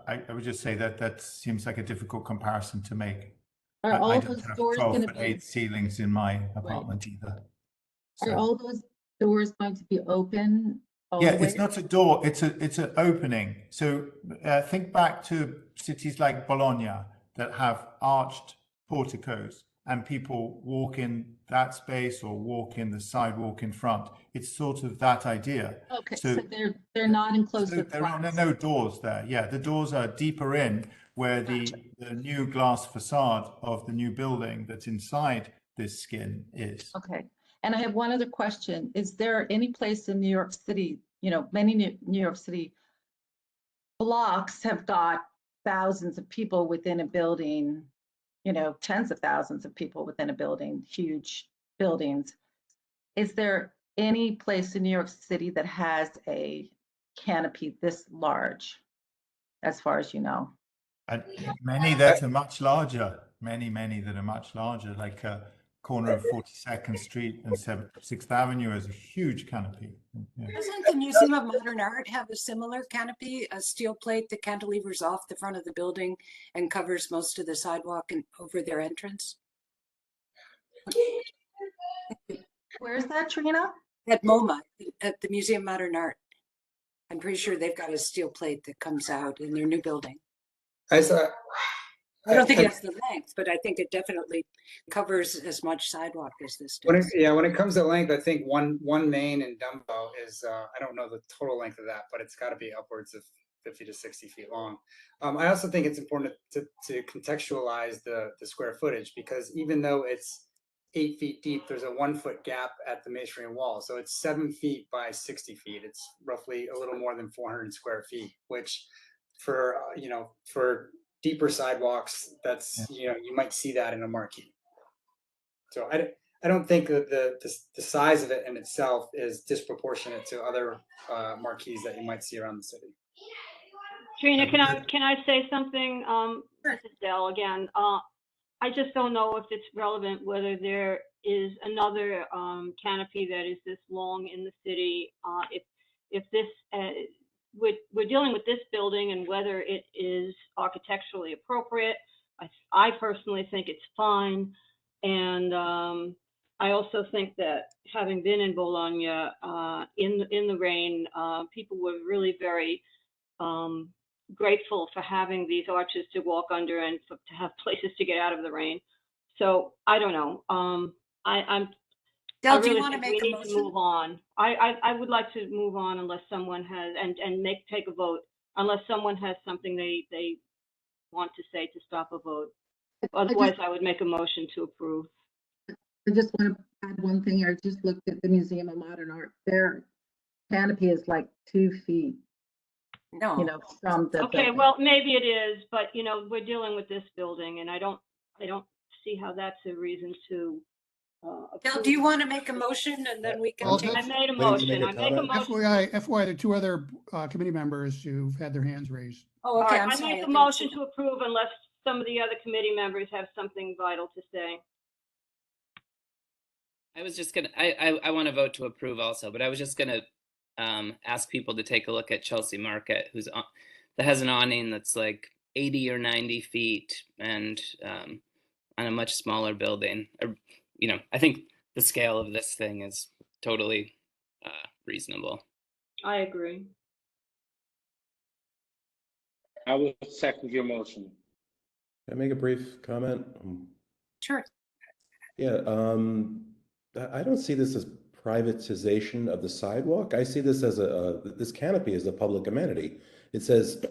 I would just say that seems like a difficult comparison to make. Are I all don't those have doors going to 12-foot-8 be, ceilings in my apartment either. are So, all those doors going to be open all yeah, the way? it's not a door, it's an opening. So think back to cities like Bologna that have arched porticos and people walk in that space or walk in the sidewalk in front. It's sort of that idea. Okay, so they're not enclosed So with there are glass. no doors there. Yeah, the doors are deeper in where the new glass facade of the new building that's inside this skin is. Okay, and I have one other question. Is there any place in New York City, many New York City blocks have got thousands of people within a building, tens of thousands of people within a building, huge buildings. Is there any place in New York City that has a canopy this large, as far as you know? And many that are much larger, many that are much larger, like corner of 42nd Street and 6th Avenue has a huge canopy. Yeah. Doesn't the Museum of Modern Art have a similar canopy, a steel plate that cantilevers off the front of the building and covers most of the sidewalk and over their entrance? Where's that, Trina? At MoMA, at the Museum of Modern Art. I'm pretty sure they've got a steel plate that comes out in their new building. I don't think it has the length, but I think it definitely covers as much sidewalk as this does. When it comes to length, I think one main in Dumbo is I don't know the total length of that, but it's got to be upwards of 50 to 60 feet long. I also think it's important to contextualize the square footage, because even though it's 8 feet deep, there's a 1 foot gap at the masonry wall, so it's 7 feet by 60 feet. It's roughly a little more than 400 square feet, which for deeper sidewalks, that's you might see that in a marquee. So I don't think that the size of it in itself is disproportionate to other marquees that you might see around the city. Trina, can I say something? This is Dell again. I just don't know if it's relevant whether there is another canopy that is this long in the city. If this we're dealing with this building and whether it is architecturally appropriate. I personally think it's fine, and I also think that having been in Bologna in the rain, people were really very grateful for having these arches to walk under and to have places to get out of the rain. So I don't know. Del, I do you really want to think we make a need motion? to move on. I would like to move on unless someone has take a vote unless someone has something they want to say to stop a vote. Otherwise, I would make a motion to approve. I just want to add one thing. I just looked at the Museum of Modern Art. Their canopy is like 2 feet. No. From the Okay, building. well, maybe it is, but we're dealing with this building, and I don't see how that's a reason to. Del, do you want to make a motion and then we can Well, take? I made a motion. I make a motion. FYI, the two other committee members who've had their hands raised. Oh, okay. I make a motion to approve unless some of the other committee members have something vital to say. I was just gonna, I want to vote to approve also, but I was just gonna ask people to take a look at Chelsea Market, that has an awning that's like 80 or 90 feet and on a much smaller building. I think the scale of this thing is totally reasonable. I agree. I will second your motion. Can I make a brief comment? Sure. Yeah, I don't see this as privatization of the sidewalk. I see this as this canopy as a public amenity. It says,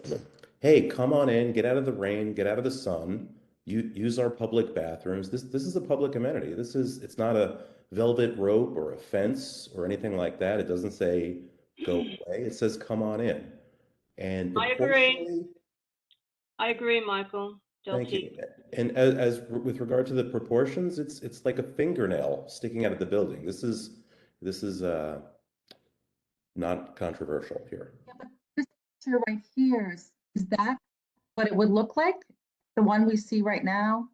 hey, come on in, get out of the rain, get out of the sun, use our public bathrooms. This is a public amenity. It's not a velvet rope or a fence or anything like that. It doesn't say go away. It says come on in. And I agree, Michael. Thank you. And as with regard to the proportions, it's like a fingernail sticking out of the building. This is not controversial here. Yeah, but this picture right here, is that what it would look like? The one we see right now?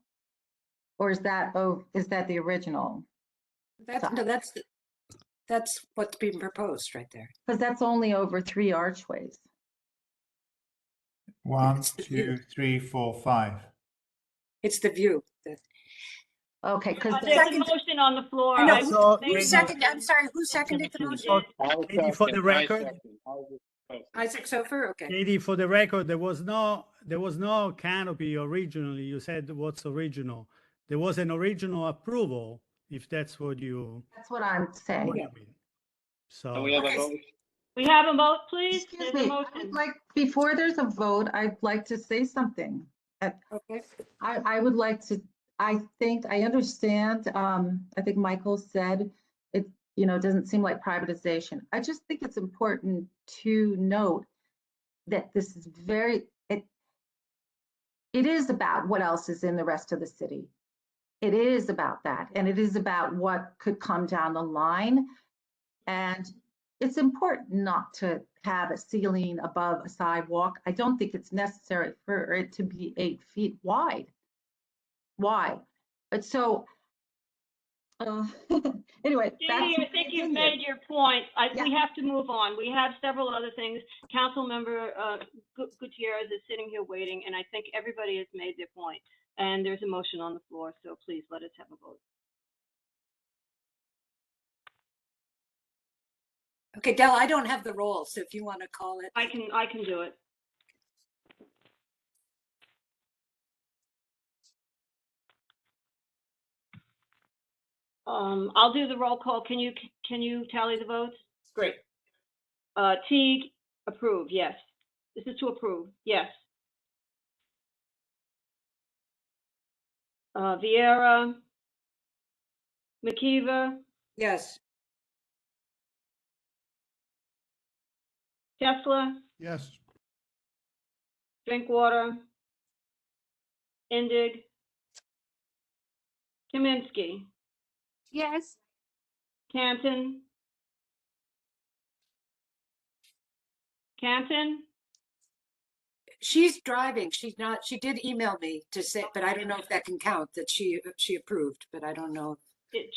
Or is that the original? That's what's being proposed right there. Because that's only over 3 archways. 1, 2, 3, 4, 5. It's the view it. Okay, because There's a motion on the floor. I know, I So, who made a seconded, motion. I'm sorry, who seconded the motion? Katie, for the record, Isaac Sofer, okay. Katie, for the record, there was no canopy originally. You said what's original. There was an original approval, if that's what you. that's what I'm saying. What you mean. So we have a vote? We have a vote, please? Excuse There's a me, I would motion. like, before there's a vote, I'd like to say something. Okay. I would like to, I think, I understand, I think Michael said it, doesn't seem like privatization. I just think it's important to note that this is it is about what else is in the rest of the city. It is about that, and it is about what could come down the line. And it's important not to have a ceiling above a sidewalk. I don't think it's necessary for it to be 8 feet wide. Why? But so, anyway, Katie, I think you've made your point. We have to move on. We have several other things. Councilmember Gutierrez is sitting here waiting, and I think everybody has made their point. And there's a motion on the floor, so please let us have a vote. Okay, Dell, I don't have the roll, so if you want to call it. I can do it. I'll do the roll call. Can you tally the votes? Great. Teague, approve, yes. This is to approve, yes. Vieira, McKeever, Yes. Tesla, Yes. Drinkwater, Indig, Kaminsky, Yes. Canton, She's driving. She's not, she did email me to say, but I don't know if that can count, that she approved, but I don't know.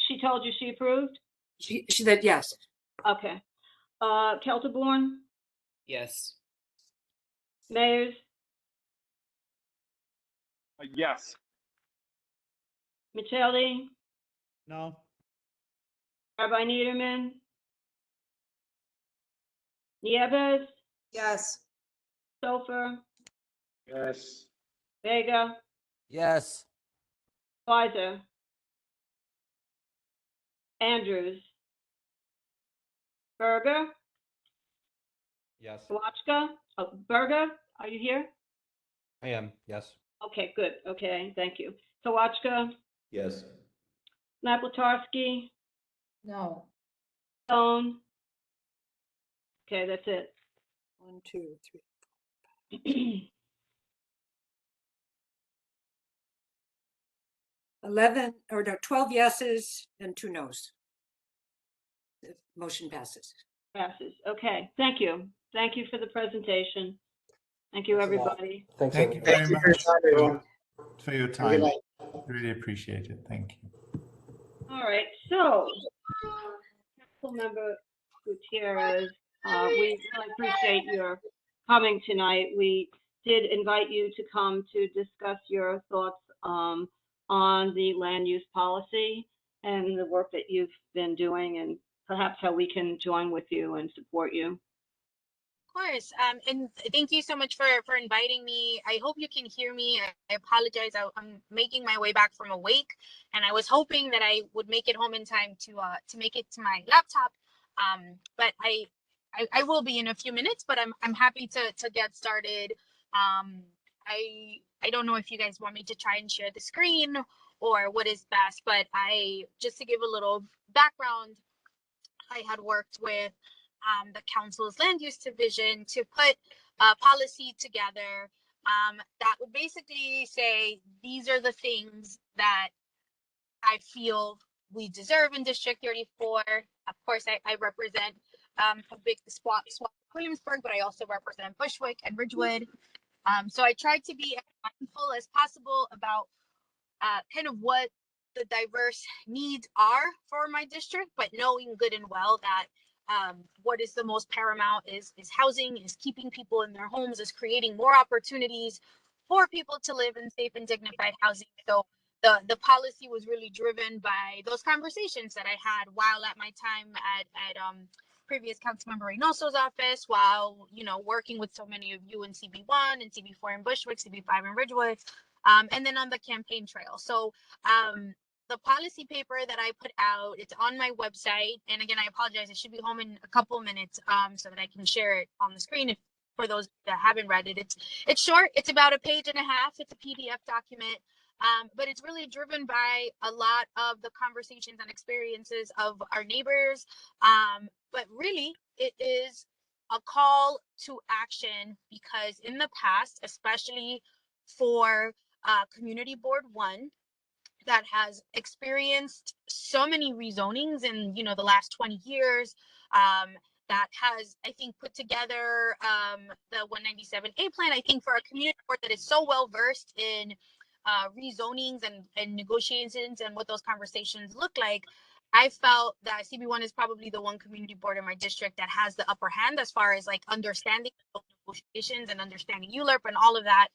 She told you she approved? She said yes. Okay. Kelterborn, Yes. Mayers, Yes. Michelli, no. Rabbi Niederman, Nieves, Yes. Sofer, Yes. Vega, Yes. Weiser, Andrews, Berger, Yes, Sawachka, Berger, are you here? I am. Yes. Okay, good. Okay, thank you. Sawachka, Yes. Naplatarski, No. Stone. Okay, that's it. 1, 2, 3. 11 or no, 12 yeses and 2 nos. The motion passes. Passes. Okay, thank you. Thank you for the presentation. Thank you, everybody. Thank you very much for your time. Really appreciate it. Thank you. All right, so, Councilmember Gutierrez, we really appreciate your coming tonight. We did invite you to come to discuss your thoughts on the land use policy and the work that you've been doing, and perhaps how we can join with you and support you. Of course. And thank you so much for inviting me. I hope you can hear me. I apologize. I'm making my way back from a wake, and I was hoping that I would make it home in time to make it to my laptop. But I will be in a few minutes, but I'm happy to get started. I don't know if you guys want me to try and share the screen or what is best, but just to give a little background, I had worked with the council's land use division to put a policy together that would basically say, these are the things that I feel we deserve in District 34. Of course, I represent a big swath of Williamsburg, but I also represent Bushwick and Ridgewood. So I tried to be as mindful as possible about kind of what the diverse needs are for my district, but knowing good and well that what is the most paramount is housing, is keeping people in their homes, is creating more opportunities for people to live in safe and dignified housing. So the policy was really driven by those conversations that I had while at my time at previous Councilmember Reynoso's office, while working with so many of you in CB1 and CB4 in Bushwick, CB5 in Ridgewood, and then on the campaign trail. So the policy paper that I put out, it's on my website. And again, I apologize, it should be home in a couple of minutes so that I can share it on the screen for those that haven't read it. It's short, it's about a page and a half. It's a PDF document, but it's really driven by a lot of the conversations and experiences of our neighbors. But really, it is a call to action because in the past, especially for Community Board 1, that has experienced so many rezonings in the last 20 years, that has, I think, put together the 197A plan. I think for a community board that is so well versed in rezonings and negotiations and what those conversations look like, I felt that CB1 is probably the one community board in my district that has the upper hand as far as like understanding negotiations and understanding ULURP and all of that.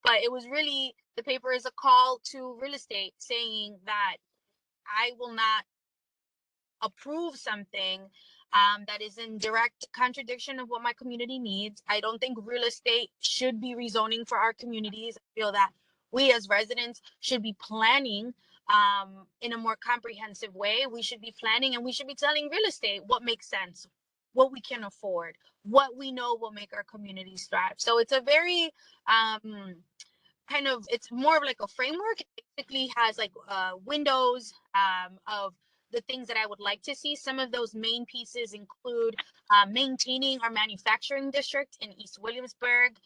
But it was really, the paper is a call to real estate saying that I will not approve something that is in direct contradiction of what my community needs. I don't think real estate should be rezoning for our communities. I feel that we as residents should be planning in a more comprehensive way. We should be planning and we should be telling real estate what makes sense, what we can afford, what we know will make our communities thrive. So it's a very it's more of like a framework. It basically has like windows of the things that I would like to see. Some of those main pieces include maintaining our manufacturing district in East Williamsburg.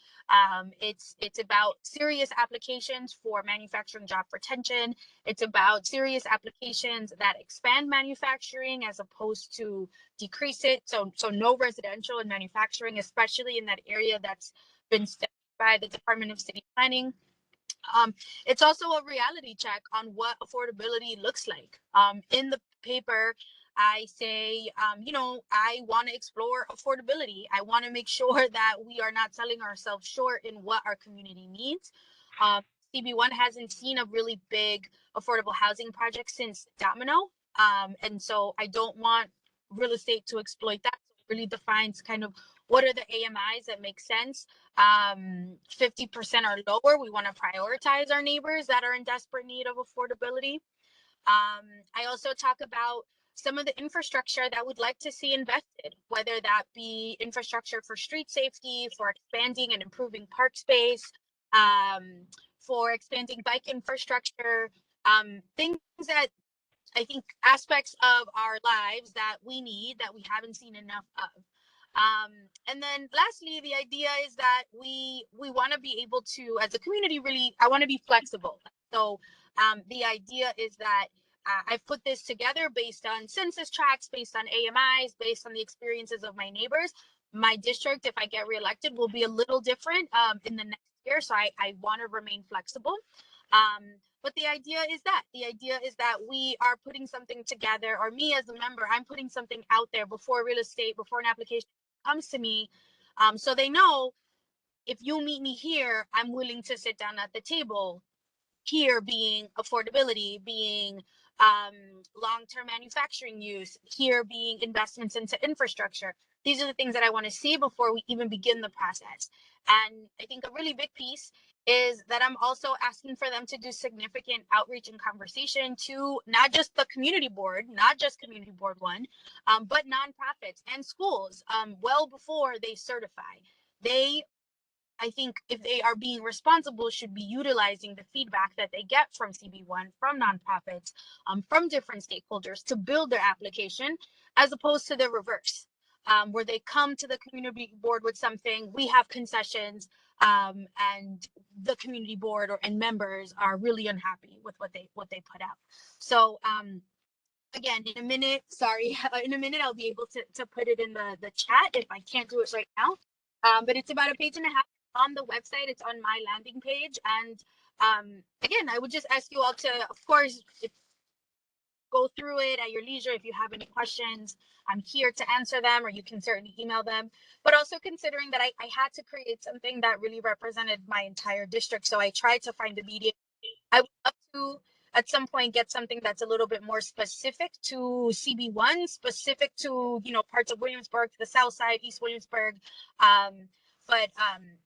It's about serious applications for manufacturing job retention. It's about serious applications that expand manufacturing as opposed to decrease it. So no residential and manufacturing, especially in that area that's been studied by the Department of City Planning. It's also a reality check on what affordability looks like. In the paper, I say, I want to explore affordability. I want to make sure that we are not selling ourselves short in what our community needs. CB1 hasn't seen a really big affordable housing project since Domino. And so I don't want real estate to exploit that. So it really defines kind of what are the AMIs that make sense. 50% or lower. We want to prioritize our neighbors that are in desperate need of affordability. I also talk about some of the infrastructure that we'd like to see invested, whether that be infrastructure for street safety, for expanding and improving park space, for expanding bike infrastructure, things that I think aspects of our lives that we need that we haven't seen enough of. And then lastly, the idea is that we want to be able to, as a community, really, I want to be flexible. So the idea is that I've put this together based on census tracts, based on AMIs, based on the experiences of my neighbors. My district, if I get reelected, will be a little different in the next year. So I want to remain flexible. But the idea is that we are putting something together, or me as a member, I'm putting something out there before real estate, before an application comes to me. So they know if you meet me here, I'm willing to sit down at the table. Here being affordability, being long-term manufacturing use, here being investments into infrastructure. These are the things that I want to see before we even begin the process. And I think a really big piece is that I'm also asking for them to do significant outreach and conversation to not just the community board, not just Community Board 1, but nonprofits and schools well before they certify. I think if they are being responsible, should be utilizing the feedback that they get from CB1, from nonprofits, from different stakeholders to build their application, as opposed to the reverse, where they come to the community board with something, we have concessions, and the community board and members are really unhappy with what they put out. So again, in a minute, I'll be able to put it in the chat if I can't do it right now. But it's about a page and a half on the website. It's on my landing page. And again, I would just ask you all to, of course, go through it at your leisure. If you have any questions, I'm here to answer them, or you can certainly email them. But also considering that I had to create something that really represented my entire district. So I tried to find a medium. I would love to at some point get something that's a little bit more specific to CB1, specific to, you know, parts of Williamsburg, the south side, East Williamsburg. But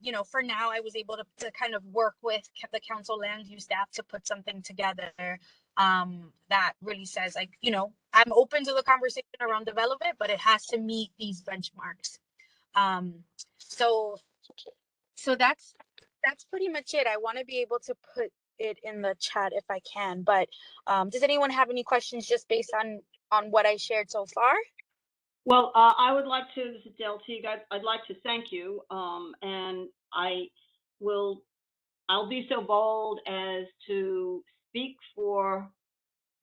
you know, for now, I was able to kind of work with the council land use staff to put something together that really says, like, you know, I'm open to the conversation around development, but it has to meet these benchmarks. So that's pretty much it. I want to be able to put it in the chat if I can, but does anyone have any questions just based on what I shared so far? Well, I would like to, this is Del Teague, I'd like to thank you, and I'll be so bold as to speak for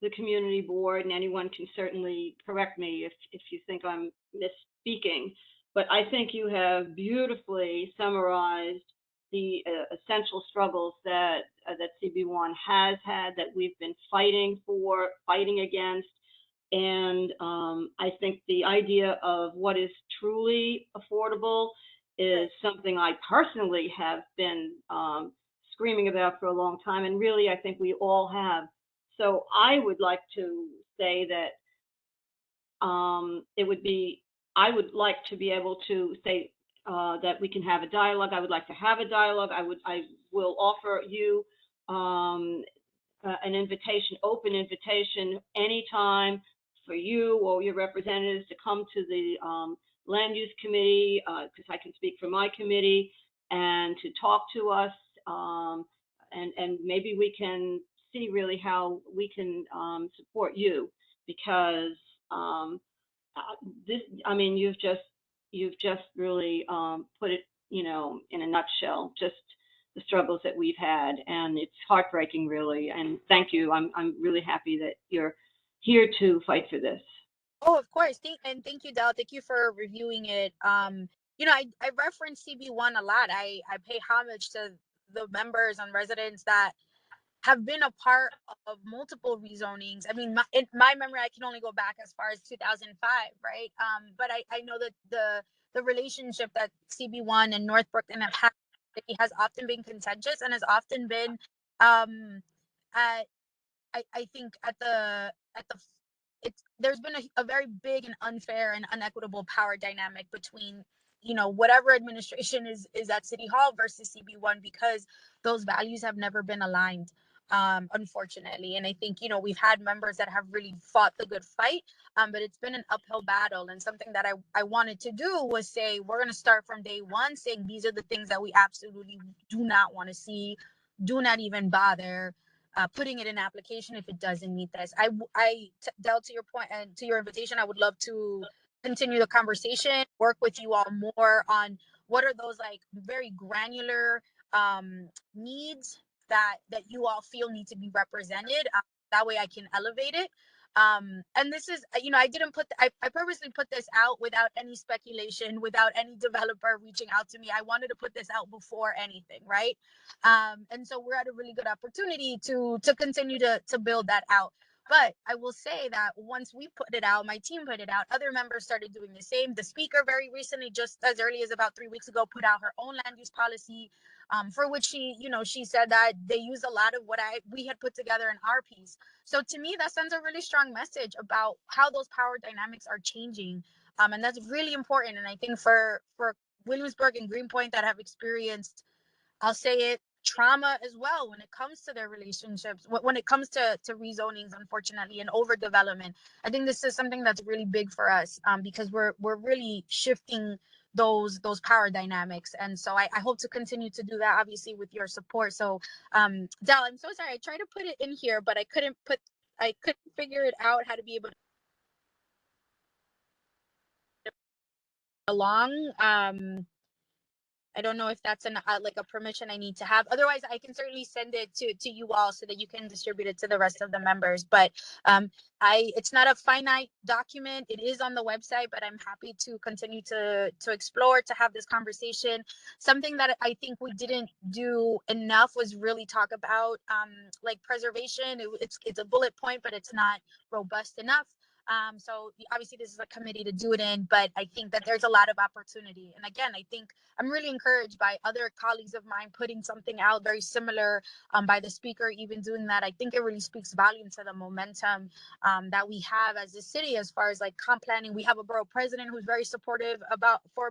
the community board, and anyone can certainly correct me if you think I'm misspeaking, but I think you have beautifully summarized the essential struggles that CB1 has had, that we've been fighting against. And I think the idea of what is truly affordable is something I personally have been screaming about for a long time, and really I think we all have. So I would like to say that I would like to be able to say that we can have a dialogue. I would like to have a dialogue. I will offer you an invitation, open invitation, anytime for you or your representatives to come to the land use committee, because I can speak for my committee, and to talk to us, and maybe we can see really how we can support you, because this, I mean, you've just really put it, you know, in a nutshell, just the struggles that we've had, and it's heartbreaking, really. And thank you. I'm really happy that you're here to fight for this. Oh, of course. Thank you, Del. Thank you for reviewing it. You know, I reference CB1 a lot. I pay homage to the members and residents that have been a part of multiple rezonings. I mean, in my memory, I can only go back as far as 2005, right? But I know that the relationship that CB1 and Northbrook and have had has often been contentious, and has often been at I think at the there's been a very big and unfair and unequitable power dynamic between, you know, whatever administration is at City Hall versus CB1, because those values have never been aligned, unfortunately. And I think, you know, we've had members that have really fought the good fight, but it's been an uphill battle. And something that I wanted to do was say, we're going to start from day one saying these are the things that we absolutely do not want to see, do not even bother putting it in application if it doesn't meet this. Del, to your point and to your invitation, I would love to continue the conversation, work with you all more on what are those like very granular needs that you all feel need to be represented. That way I can elevate it. And this is, you know, I didn't put, I purposely put this out without any speculation, without any developer reaching out to me. I wanted to put this out before anything, right? And so we're at a really good opportunity to continue to build that out. But I will say that once we put it out, my team put it out, other members started doing the same. The speaker very recently, just as early as about 3 weeks ago, put out her own land use policy, for which she, you know, she said that they use a lot of what we had put together in our piece. So to me, that sends a really strong message about how those power dynamics are changing. And that's really important. And I think for Williamsburg and Greenpoint that have experienced, I'll say it, trauma as well when it comes to their relationships, when it comes to rezonings, unfortunately, and overdevelopment. I think this is something that's really big for us, because we're really shifting those power dynamics. And so I hope to continue to do that, obviously, with your support. So Del, I'm so sorry. I tried to put it in here, but I couldn't figure it out how to be able to along. I don't know if that's like a permission I need to have. Otherwise, I can certainly send it to you all so that you can distribute it to the rest of the members. But it's not a finite document. It is on the website, but I'm happy to continue to explore, to have this conversation. Something that I think we didn't do enough was really talk about like preservation. It's a bullet point, but it's not robust enough. So obviously this is a committee to do it in, but I think that there's a lot of opportunity. And again, I think I'm really encouraged by other colleagues of mine putting something out very similar, by the speaker even doing that. I think it really speaks volume to the momentum that we have as a city as far as like comp planning. We have a borough president who's very supportive for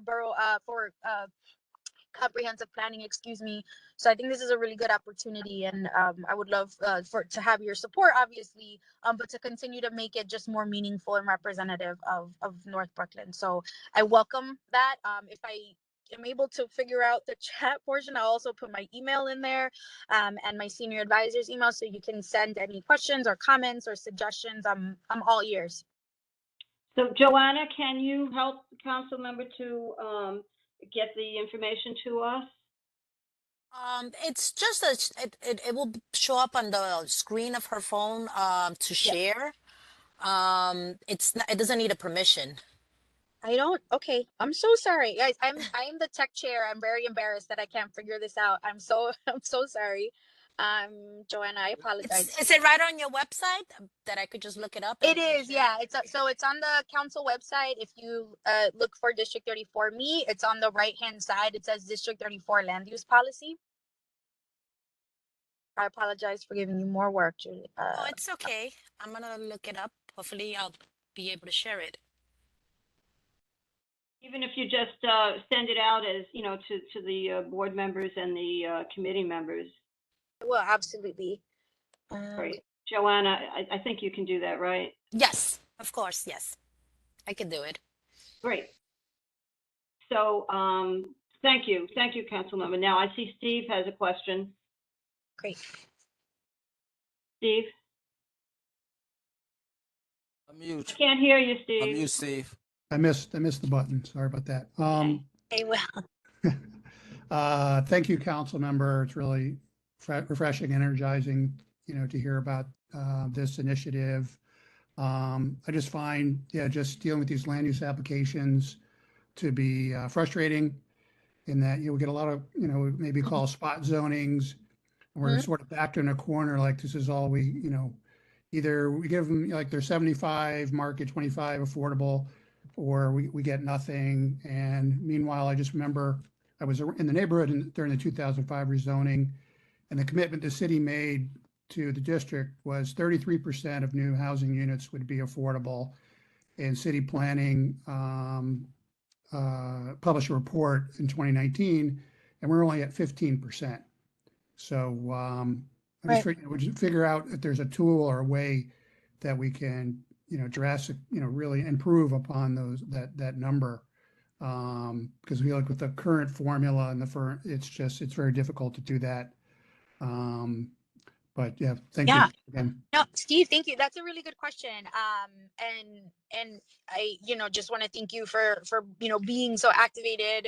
comprehensive planning, excuse me. So I think this is a really good opportunity, and I would love to have your support, obviously, but to continue to make it just more meaningful and representative of North Brooklyn. So I welcome that. If I am able to figure out the chat portion, I'll also put my email in there, and my senior advisor's email, so you can send any questions or comments or suggestions. I'm all ears. So Joanna, can you help the council member to get the information to us? It's just it will show up on the screen of her phone to share. It doesn't need a permission. I don't. Okay, I'm so sorry, guys. I am the tech chair. I'm very embarrassed that I can't figure this out. I'm so sorry. Joanna, I apologize. Is it right on your website that I could just look it up? It is, yeah. So it's on the council website. If you look for District 34 Me, it's on the right hand side. It says District 34 Land Use Policy. I apologize for giving you more work, Julie. Oh, it's okay. I'm gonna look it up. Hopefully, I'll be able to share it. Even if you just send it out as, you know, to the board members and the committee members. Well, absolutely. Right. Joanna, I think you can do that, right? Yes, of course. Yes, I can do it. Great. So thank you. Thank you, Councilmember. Now I see Steve has a question. Great. Steve? I'm mute. I can't hear you, Steve. I'm mute, Steve. I missed the button. Sorry about that. Hey, well. Thank you, council member. It's really refreshing, energizing, to hear about this initiative. I just find, just dealing with these land use applications to be frustrating in that, we get a lot of, maybe call spot zonings. We're sort of backed in a corner, like this is all we, either we give them like they're 75 market, 25 affordable, or we get nothing. And meanwhile, I just remember I was in the neighborhood during the 2005 rezoning, and the commitment the city made to the district was 33% of new housing units would be affordable. And city planning published a report in 2019, and we're only at 15%. So I just figure out if there's a tool or a way that we can, drastic, really improve upon that number. Because we look with the current formula and it's very difficult to do that. But yeah, thank you again. No, Steve, thank you. That's a really good question. And I, just want to thank you for being so activated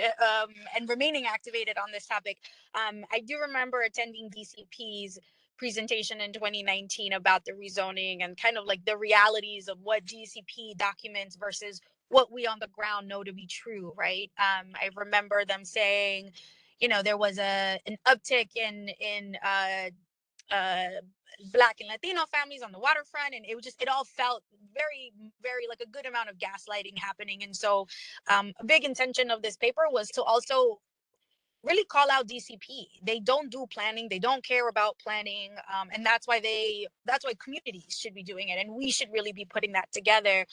and remaining activated on this topic. I do remember attending DCP's presentation in 2019 about the rezoning and kind of like the realities of what DCP documents versus what we on the ground know to be true, right? I remember them saying, there was an uptick in Black and Latino families on the waterfront, and it all felt very, very like a good amount of gaslighting happening. And so a big intention of this paper was to also really call out DCP. They don't do planning. They don't care about planning. And that's why communities should be doing it. And we should really be putting that together.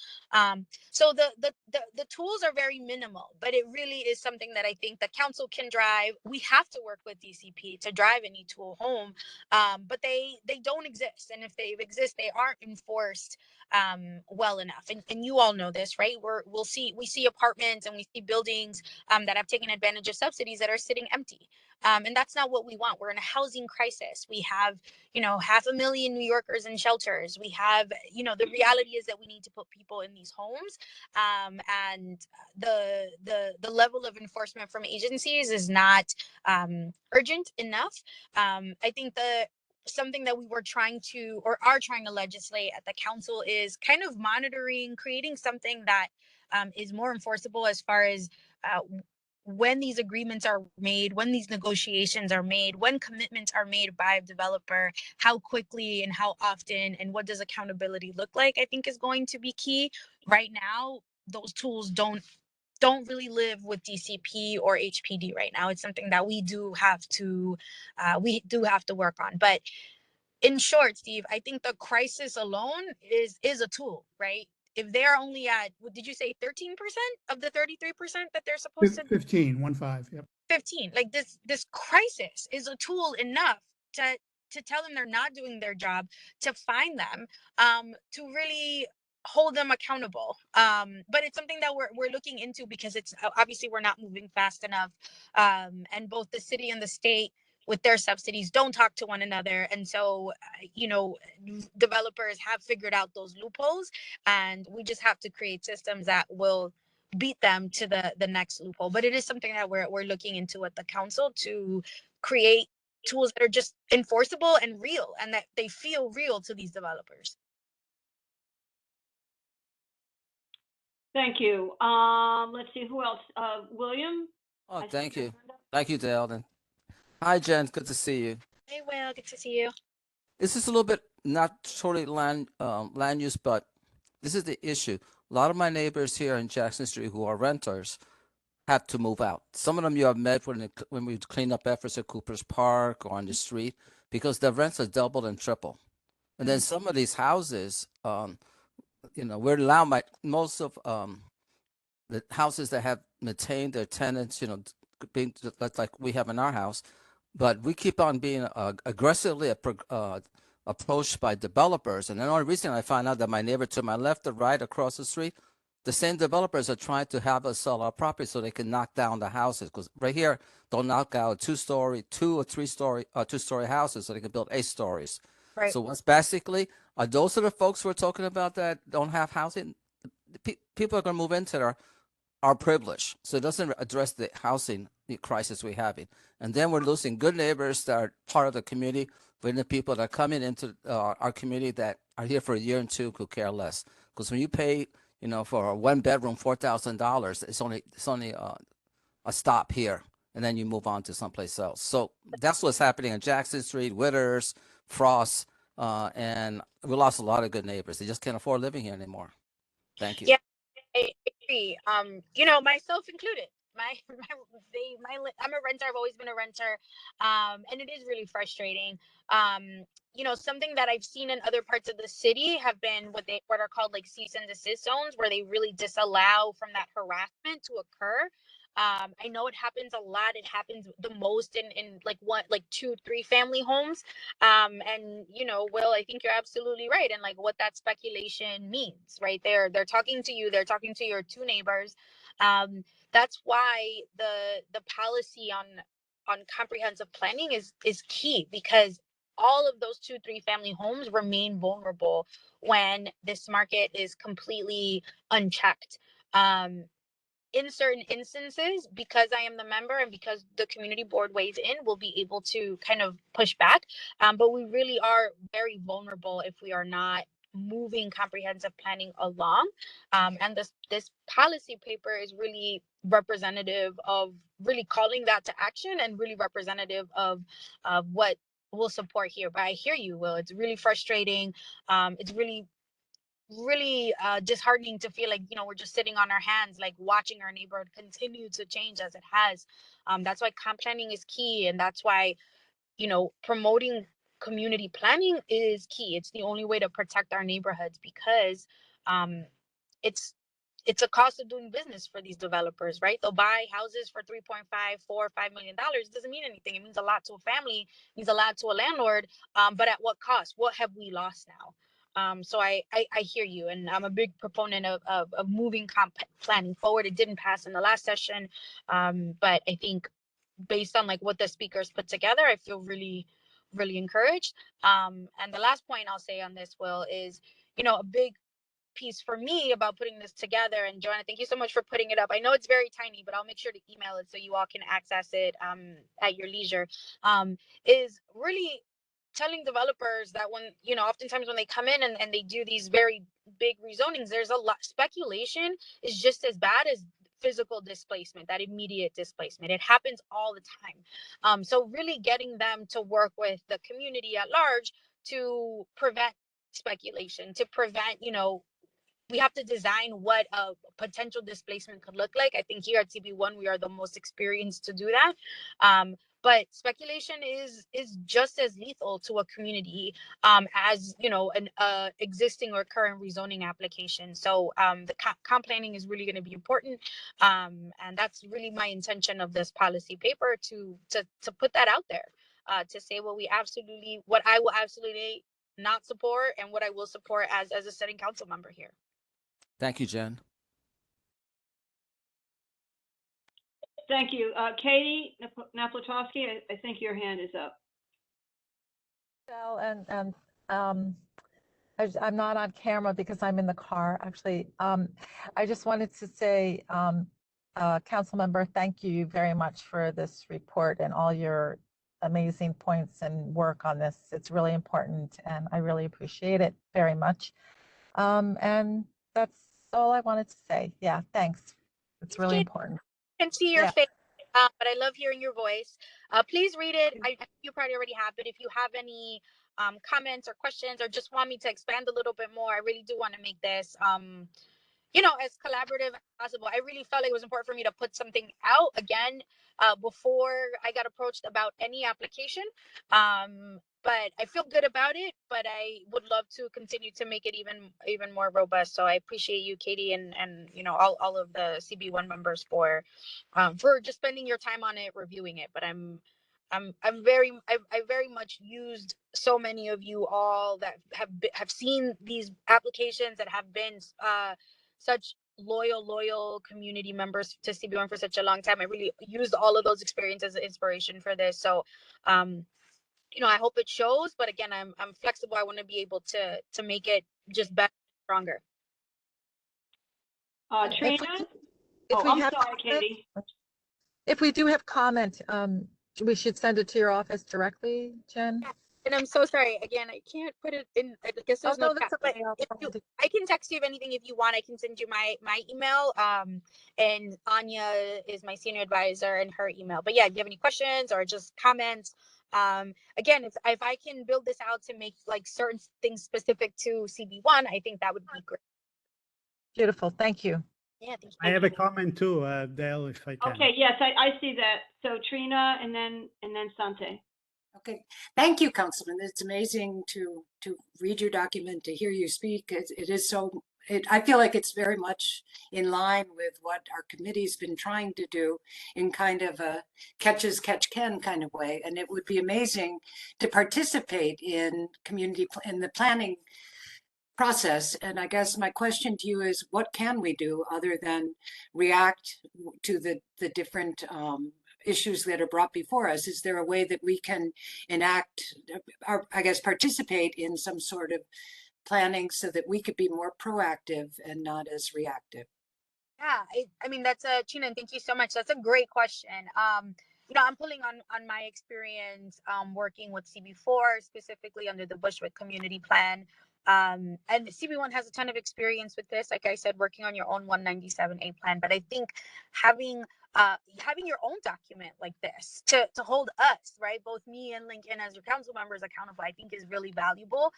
So the tools are very minimal, but it really is something that I think the council can drive. We have to work with DCP to drive any tool home. But they don't exist. And if they exist, they aren't enforced well enough. And you all know this, right? We see apartments and we see buildings that have taken advantage of subsidies that are sitting empty. And that's not what we want. We're in a housing crisis. We have, 500,000 New Yorkers in shelters. We have, the reality is that we need to put people in these homes. And the level of enforcement from agencies is not urgent enough. I think something that we were trying to or are trying to legislate at the council is kind of monitoring, creating something that is more enforceable as far as when these agreements are made, when these negotiations are made, when commitments are made by a developer, how quickly and how often, and what does accountability look like, I think is going to be key. Right now, those tools don't really live with DCP or HPD right now. It's something that we do have to work on. But in short, Steve, I think the crisis alone is a tool, right? If they're only at, what did you say, 13% of the 33% that they're supposed to 15, 15, yep. 15, like this crisis is a tool enough to tell them they're not doing their job, to find them, to really hold them accountable. But it's something that we're looking into, because it's obviously we're not moving fast enough, and both the city and the state with their subsidies don't talk to one another, and so developers have figured out those loopholes, and we just have to create systems that will beat them to the next loophole. But it is something that we're looking into at the council, to create tools that are just enforceable and real, and that they feel real to these developers. Thank you. Let's see, who else? William? Oh, thank you. Thank you, Delden. Hi, Jen. Good to see you. Hey, Will, good to see you. This is a little bit not totally land use, but this is the issue. A lot of my neighbors here in Jackson Street who are renters have to move out. Some of them you have met when we clean up efforts at Cooper's Park or on the street, because the rents are doubled and triple. And then some of these houses, we're allowed most of the houses that have maintained their tenants, being like we have in our house, but we keep on being aggressively approached by developers. And then only recently I found out that my neighbor to my left or right across the street, the same developers are trying to have us sell our property so they can knock down the houses. Because right here, they'll knock out two or two-story houses so they can build 8 stories. Right. So what's basically, are those are the folks we're talking about that don't have housing? People are going to move into our privilege. So it doesn't address the housing crisis we're having. And then we're losing good neighbors that are part of the community, but the people that are coming into our community that are here for a year and two could care less. Because when you pay, for a 1-bedroom, $4,000, it's only a stop here, and then you move on to someplace else. So that's what's happening on Jackson Street, Witters, Frost, and we lost a lot of good neighbors. They just can't afford living here anymore. Thank you. Yeah, I agree. Myself included. I'm a renter. I've always been a renter, and it is really frustrating. Something that I've seen in other parts of the city have been what are called like cease and desist zones, where they really disallow from that harassment to occur. I know it happens a lot. It happens the most in like 2-3 family homes. And Will, I think you're absolutely right. And like what that speculation means, right? They're talking to you, they're talking to your 2 neighbors. That's why the policy on comprehensive planning is key, because all of those 2-3 family homes remain vulnerable when this market is completely unchecked. In certain instances, because I am the member and because the community board weighs in, we'll be able to kind of push back. But we really are very vulnerable if we are not moving comprehensive planning along. And this policy paper is really representative of really calling that to action, and really representative of what we'll support here. But I hear you, Will. It's really frustrating. It's really disheartening to feel like we're just sitting on our hands, like watching our neighborhood continue to change as it has. That's why comp planning is key, and that's why promoting community planning is key. It's the only way to protect our neighborhoods, because it's a cost of doing business for these developers, right? They'll buy houses for $3.5, $4, $5 million. It doesn't mean anything. It means a lot to a family, it means a lot to a landlord. But at what cost? What have we lost now? So I hear you, and I'm a big proponent of moving comp planning forward. It didn't pass in the last session, but I think based on like what the speakers put together, I feel really, really encouraged. And the last point I'll say on this, Will, is a big piece for me about putting this together, and Joanna, thank you so much for putting it up. I know it's very tiny, but I'll make sure to email it so you all can access it at your leisure. Is really telling developers that when oftentimes when they come in and they do these very big rezonings, there's a lot speculation is just as bad as physical displacement, that immediate displacement. It happens all the time. So really getting them to work with the community at large to prevent speculation, to prevent, we have to design what a potential displacement could look like. I think here at CB1, we are the most experienced to do that. But speculation is just as lethal to a community as an existing or current rezoning application. So the comp planning is really going to be important, and that's really my intention of this policy paper to put that out there, to say what I will absolutely not support and what I will support as a sitting council member here. Thank you, Jen. Thank you. Katie Naplatowski, I think your hand is up. And I'm not on camera because I'm in the car, actually. I just wanted to say, council member, thank you very much for this report and all your amazing points and work on this. It's really important, and I really appreciate it very much. And that's all I wanted to say. Yeah, thanks. It's really important. I can see your face, but I love hearing your voice. Please read it. I think you probably already have, but if you have any comments or questions or just want me to expand a little bit more, I really do want to make this as collaborative as possible. I really felt like it was important for me to put something out again before I got approached about any application. But I feel good about it, but I would love to continue to make it even more robust. So I appreciate you, Katie, and all of the CB1 members for just spending your time on it, reviewing it. But I very much used so many of you all that have seen these applications, that have been such loyal community members to CB1 for such a long time. I really used all of those experiences as inspiration for this. So I hope it shows, but again, I'm flexible. I want to be able to make it just better, stronger. Trina? I'm sorry, Katie. If we do have comment, we should send it to your office directly, Jen? And I'm so sorry. Again, I can't put it in. I guess there's no chat, but I can text you if anything. If you want, I can send you my email. And Anya is my senior advisor, and her email. But yeah, if you have any questions or just comments, again, if I can build this out to make like certain things specific to CB1, I think that would be great. Beautiful. Thank you. Yeah, thank you. I have a comment too, Dale, if I can. Okay, yes, I see that. So Trina and then Sante. Okay, thank you, Councilman. It's amazing to read your document, to hear you speak. It is so. I feel like it's very much in line with what our committee's been trying to do in kind of a catch can kind of way. And it would be amazing to participate in the planning process. And I guess my question to you is, what can we do other than react to the different issues that are brought before us? Is there a way that we can enact, or I guess participate in some sort of planning so that we could be more proactive and not as reactive? Yeah, I mean, that's Tina, thank you so much. That's a great question. I'm pulling on my experience working with CB4, specifically under the Bushwick Community Plan. And CB1 has a ton of experience with this, like I said, working on your own 197A plan. But I think having your own document like this to hold us, right, both me and Lincoln as your council members accountable, I think is really valuable.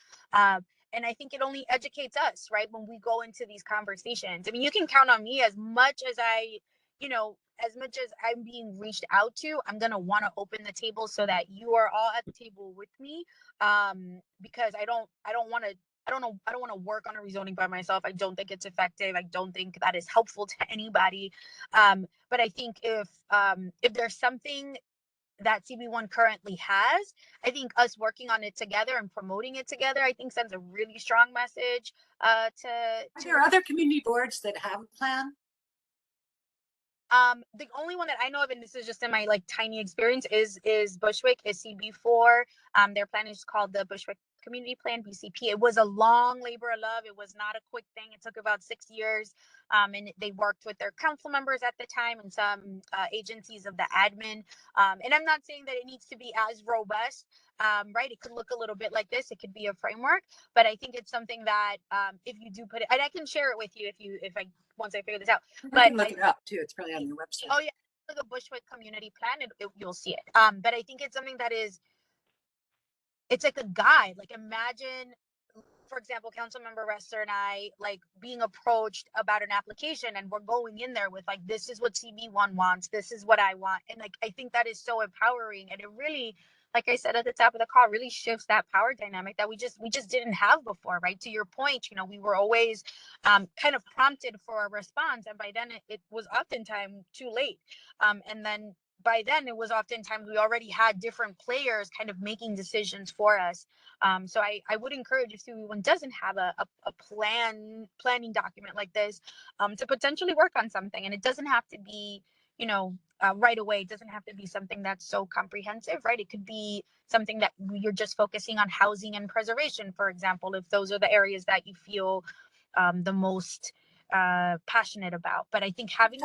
And I think it only educates us, right, when we go into these conversations. I mean, you can count on me as much as as much as I'm being reached out to, I'm going to want to open the table so that you are all at the table with me. Because I don't want to work on a rezoning by myself. I don't think it's effective. I don't think that is helpful to anybody. But I think if there's something that CB1 currently has, I think us working on it together and promoting it together, I think sends a really strong message Are there other community boards that have a plan? The only one that I know of, and this is just in my like tiny experience, is Bushwick, is CB4. Their plan is called the Bushwick community plan, BCP. It was a long labor of love. It was not a quick thing. It took about 6 years. And they worked with their council members at the time and some agencies of the admin. And I'm not saying that it needs to be as robust, right? It could look a little bit like this. It could be a framework, but I think it's something that if you do put it, and I can share it with you once I figure this out. But can look it up too. It's probably on your website. Oh yeah, the Bushwick Community Plan, you'll see it. But I think it's something that it's like a guide. Like imagine, for example, Councilmember Resser and I like being approached about an application, and we're going in there with like, this is what CB1 wants, this is what I want, and like I think that is so empowering, and it really, like I said at the top of the call, really shifts that power dynamic that we just didn't have before, right? To your point, we were always kind of prompted for a response, and by then it was oftentimes too late, and then by then it was oftentimes we already had different players kind of making decisions for us. So I would encourage, if CB1 doesn't have a planning document like this, to potentially work on something. And it doesn't have to be, right away. It doesn't have to be something that's so comprehensive, right? It could be something that you're just focusing on housing and preservation, for example, if those are the areas that you feel the most passionate about. But I think having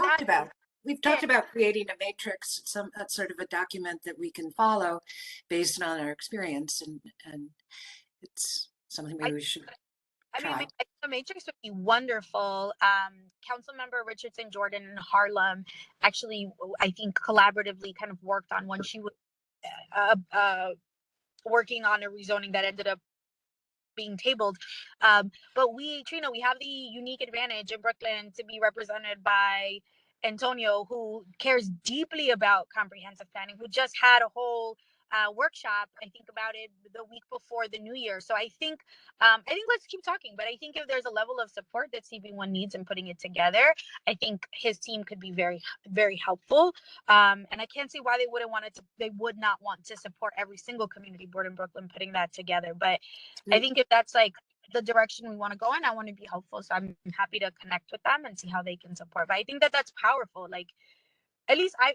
We've talked about creating a matrix, some sort of a document that we can follow based on our experience, and it's something maybe we should try. I mean, the matrix would be wonderful. Councilmember Richardson Jordan in Harlem actually, I think, collaboratively kind of worked on when she was working on a rezoning that ended up being tabled. But Trina, we have the unique advantage in Brooklyn to be represented by Antonio, who cares deeply about comprehensive planning, who just had a whole workshop, I think, about it the week before the new year. So I think let's keep talking. But I think if there's a level of support that CB1 needs in putting it together, I think his team could be very, very helpful. And I can't see why they would not want to support every single community board in Brooklyn putting that together. But I think if that's like the direction we want to go in, I want to be helpful. So I'm happy to connect with them and see how they can support. But I think that's powerful. Like at least I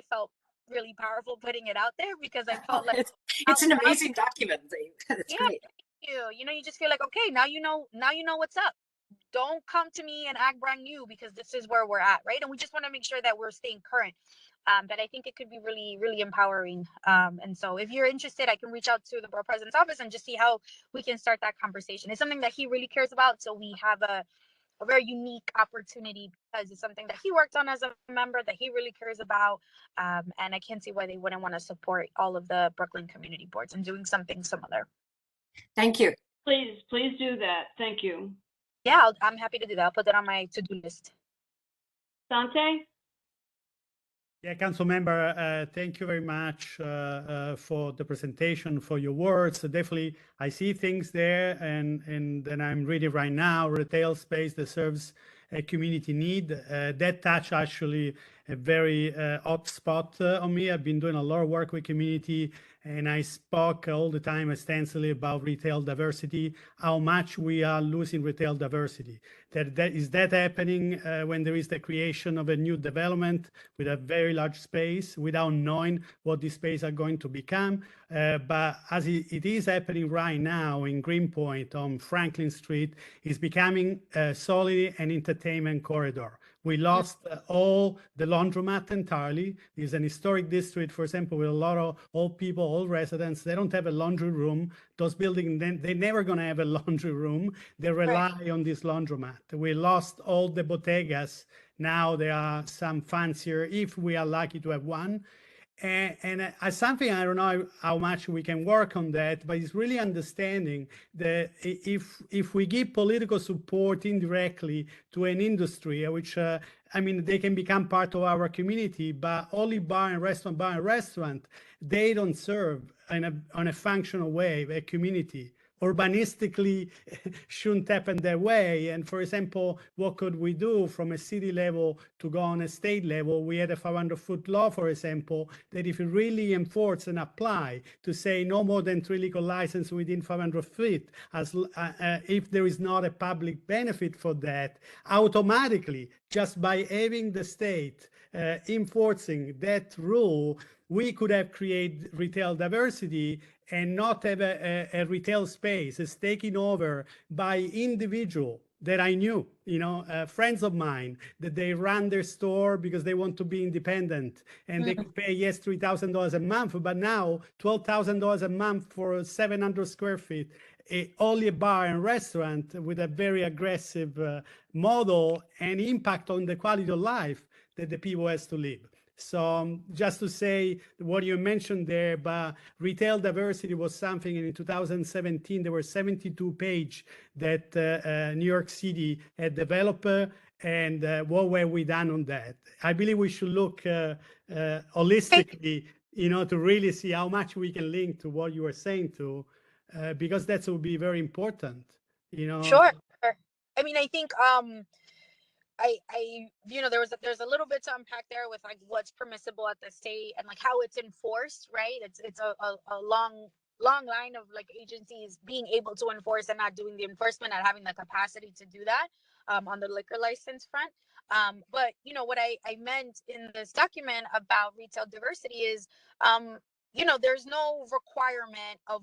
felt really powerful putting it out there, because I felt like it's an amazing document. It's great. Thank you. You just feel like, okay, now you know what's up. Don't come to me and act brand new, because this is where we're at, right? And we just want to make sure that we're staying current. But I think it could be really, really empowering. And so if you're interested, I can reach out to the Borough President's office and just see how we can start that conversation. It's something that he really cares about. So we have a very unique opportunity, because it's something that he worked on as a member that he really cares about. And I can't see why they wouldn't want to support all of the Brooklyn community boards in doing something similar. Thank you. Please do that. Thank you. Yeah, I'm happy to do that. I'll put that on my to-do list. Dante? Yeah, Council Member, thank you very much for the presentation, for your words. So definitely, I see things there, and I'm reading right now, retail space that serves a community need. That touch actually a very hot spot on me. I've been doing a lot of work with community, and I spoke all the time extensively about retail diversity, how much we are losing retail diversity. Is that happening when there is the creation of a new development with a very large space without knowing what these spaces are going to become? But as it is happening right now in Greenpoint on Franklin Street, it's becoming solely an entertainment corridor. We lost all the laundromat entirely. It's an historic district, for example, with a lot of old people, old residents. They don't have a laundry room. Those buildings, they're never going to have a laundry room. They rely on this laundromat. We lost all the bodegas. Now there are some fancier, if we are lucky to have one. And as something, I don't know how much we can work on that, but it's really understanding that if we give political support indirectly to an industry, which they can become part of our community, but only bar and restaurant, they don't serve in a functional way a community. Urbanistically shouldn't happen that way. And for example, what could we do from a city level to go on a state level? We had a 500-foot law, for example, that if you really enforce and apply to say no more than 3 liquor licenses within 500 feet, if there is not a public benefit for that, automatically, just by having the state enforcing that rule, we could have created retail diversity and not have a retail space is taken over by individual that I knew, friends of mine, that they run their store because they want to be independent and they could pay, yes, $3,000 a month, but now $12,000 a month for 700 square feet, only a bar and restaurant with a very aggressive model and impact on the quality of life that the people has to live. So just to say what you mentioned there, but retail diversity was something in 2017, there were 72 pages that New York City had developed, and what were we done on that? I believe we should look holistically, to really see how much we can link to what you were saying to, because that will be very important, Sure. I mean, I think there's a little bit to unpack there with like what's permissible at the state and like how it's enforced, right? It's a long line of like agencies being able to enforce and not doing the enforcement and having the capacity to do that on the liquor license front. But what I meant in this document about retail diversity is there's no requirement of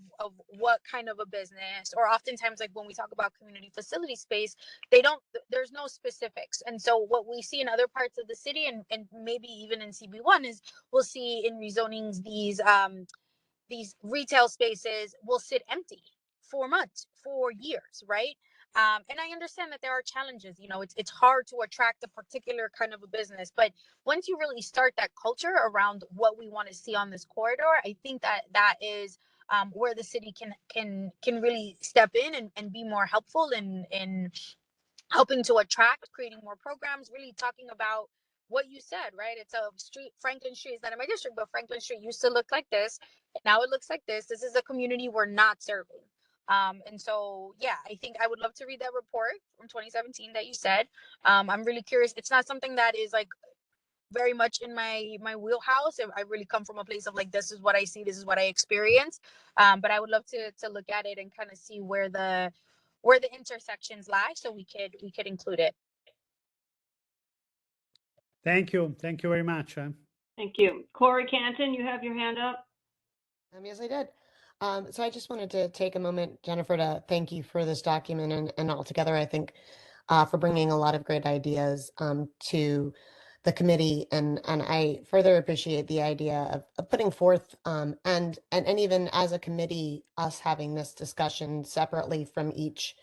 what kind of a business, or oftentimes like when we talk about community facility space, there's no specifics. And so what we see in other parts of the city and maybe even in CB1 is we'll see in rezonings these retail spaces will sit empty for months, for years, right? And I understand that there are challenges. It's hard to attract a particular kind of a business, but once you really start that culture around what we want to see on this corridor, I think that is where the city can really step in and be more helpful in helping to attract, creating more programs, really talking about what you said, right? It's a street, Franklin Street is not in my district, but Franklin Street used to look like this. Now it looks like this. This is a community we're not serving. And so, yeah, I think I would love to read that report from 2017 that you said. I'm really curious. It's not something that is like very much in my wheelhouse. I really come from a place of like, this is what I see, this is what I experience. But I would love to look at it and kind of see where the intersections lie so we could include it. Thank you very much. Thank you. Corey Canton, you have your hand up. Yes, I did. So I just wanted to take a moment, Jennifer, to thank you for this document and altogether, I think, for bringing a lot of great ideas to the committee. And I further appreciate the idea of putting forth and even as a committee, us having this discussion separately from each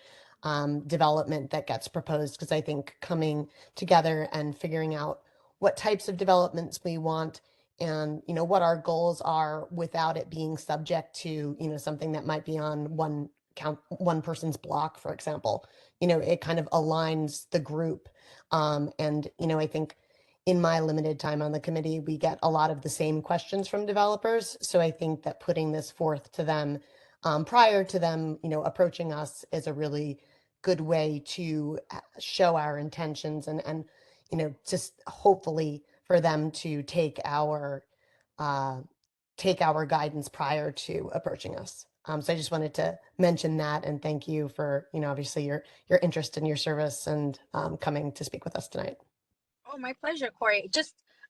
development that gets proposed, because I think coming together and figuring out what types of developments we want and what our goals are without it being subject to something that might be on one person's block, for example. It kind of aligns the group, and I think in my limited time on the committee, we get a lot of the same questions from developers. So I think that putting this forth to them prior to them approaching us is a really good way to show our intentions and just hopefully for them to take our guidance prior to approaching us. So I just wanted to mention that and thank you for obviously your interest in your service and coming to speak with us tonight. Oh, my pleasure, Corey.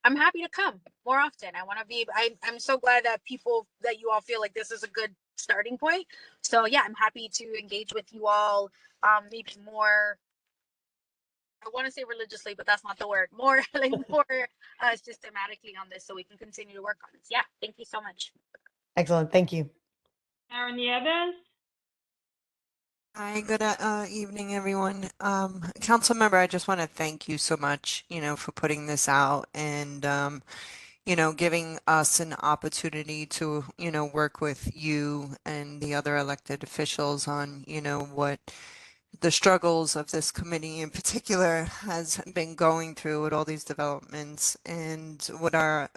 I'm happy to come more often. I want to be. I'm so glad that you all feel like this is a good starting point. So yeah, I'm happy to engage with you all. Maybe more. I want to say religiously, but that's not the word. More systematically on this, so we can continue to work on this. Yeah, thank you so much. Excellent, thank you. Aaron Nieves. Hi, good evening, everyone. Council member, I just want to thank you so much, for putting this out and, giving us an opportunity to, work with you and the other elected officials on, what the struggles of this committee in particular has been going through with all these developments and what are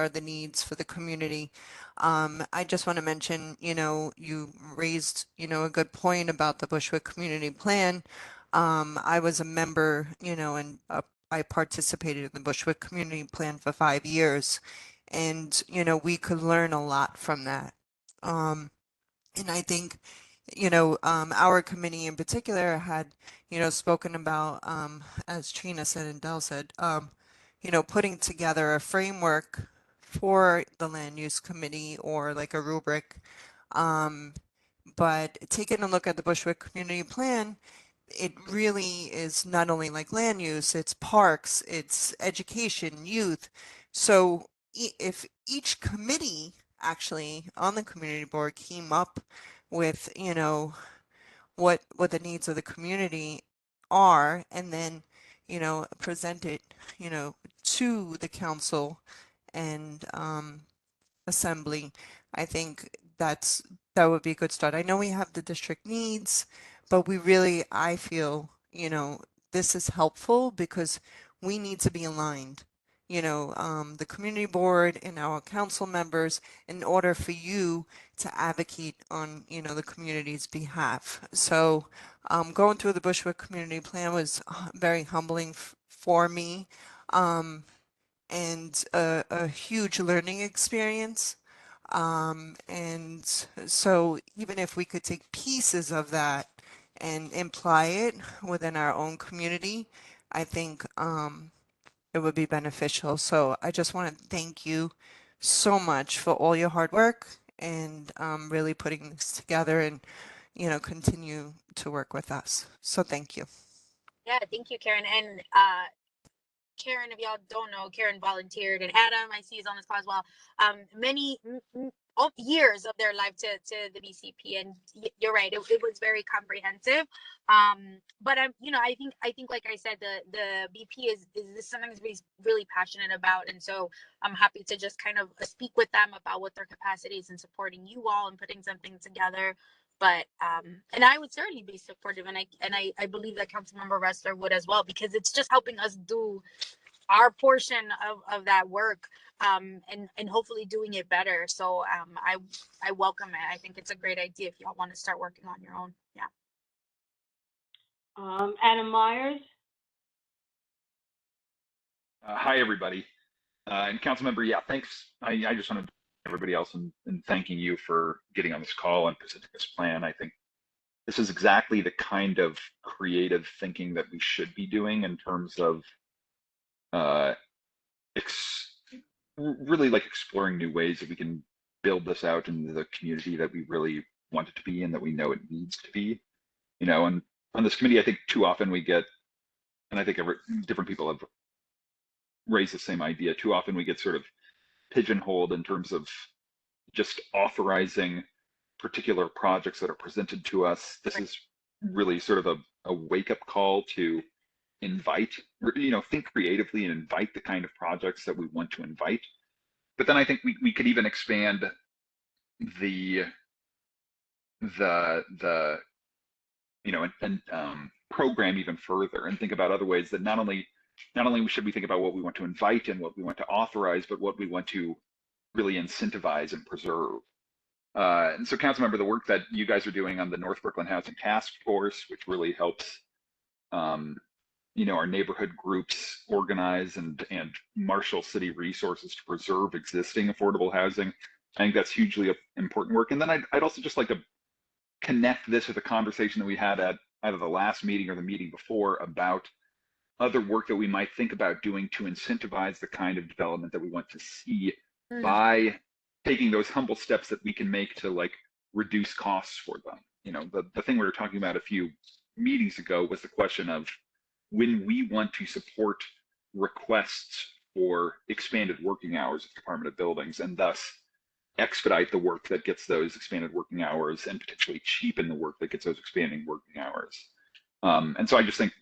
the needs for the community. I just want to mention, you raised, a good point about the Bushwick Community Plan. I was a member, and I participated in the Bushwick Community Plan for 5 years, and, we could learn a lot from that. And I think, our committee in particular had, spoken about, as Trina said and Del said, putting together a framework for the land use committee or like a rubric. But taking a look at the Bushwick Community Plan, it really is not only like land use, it's parks, it's education, youth. So if each committee actually on the community board came up with, what the needs of the community are, and then, present it, to the council and assembly, I think that would be a good start. I know we have the district needs, but I feel, this is helpful because we need to be aligned, the community board and our council members in order for you to advocate on, the community's behalf. So going through the Bushwick Community Plan was very humbling for me. And a huge learning experience. And so even if we could take pieces of that and imply it within our own community, I think it would be beneficial. So I just want to thank you so much for all your hard work and really putting this together and, continue to work with us. So thank you. Yeah, thank you, Karen. And Karen, if y'all don't know, Karen volunteered, and Adam, I see, is on this call as well. Many years of their life to the BCP, and you're right, it was very comprehensive. But I think, like I said, the BP is this something he's really passionate about, and so I'm happy to just kind of speak with them about what their capacity is in supporting you all and putting something together. But and I would certainly be supportive, and I believe that Councilmember Ressler would as well, because it's just helping us do our portion of that work, and hopefully doing it better. So I welcome it. I think it's a great idea if y'all want to start working on your own. Yeah. Adam Myers. Hi, everybody. And Councilmember, yeah, thanks. I just wanted to everybody else and thanking you for getting on this call and presenting this plan. I think this is exactly the kind of creative thinking that we should be doing in terms of really like exploring new ways that we can build this out into the community that we really want it to be and that we know it needs to be. And on this committee, I think too often we get, and I think different people have raised the same idea, too often we get sort of pigeonholed in terms of just authorizing particular projects that are presented to us. This is really sort of a wake-up call to invite, think creatively and invite the kind of projects that we want to invite. But then I think we could even expand the program even further and think about other ways that not only should we think about what we want to invite and what we want to authorize, but what we want to really incentivize and preserve. And so, Councilmember, the work that you guys are doing on the North Brooklyn Housing Task Force, which really helps, our neighborhood groups organize and marshal city resources to preserve existing affordable housing, I think that's hugely important work. And then I'd also just like to connect this with a conversation that we had at either the last meeting or the meeting before about other work that we might think about doing to incentivize the kind of development that we want to see by taking those humble steps that we can make to like reduce costs for them. The thing we were talking about a few meetings ago was the question of when we want to support requests for expanded working hours at the Department of Buildings and thus expedite the work that gets those expanded working hours and potentially cheapen the work that gets those expanding working hours. And so I just think,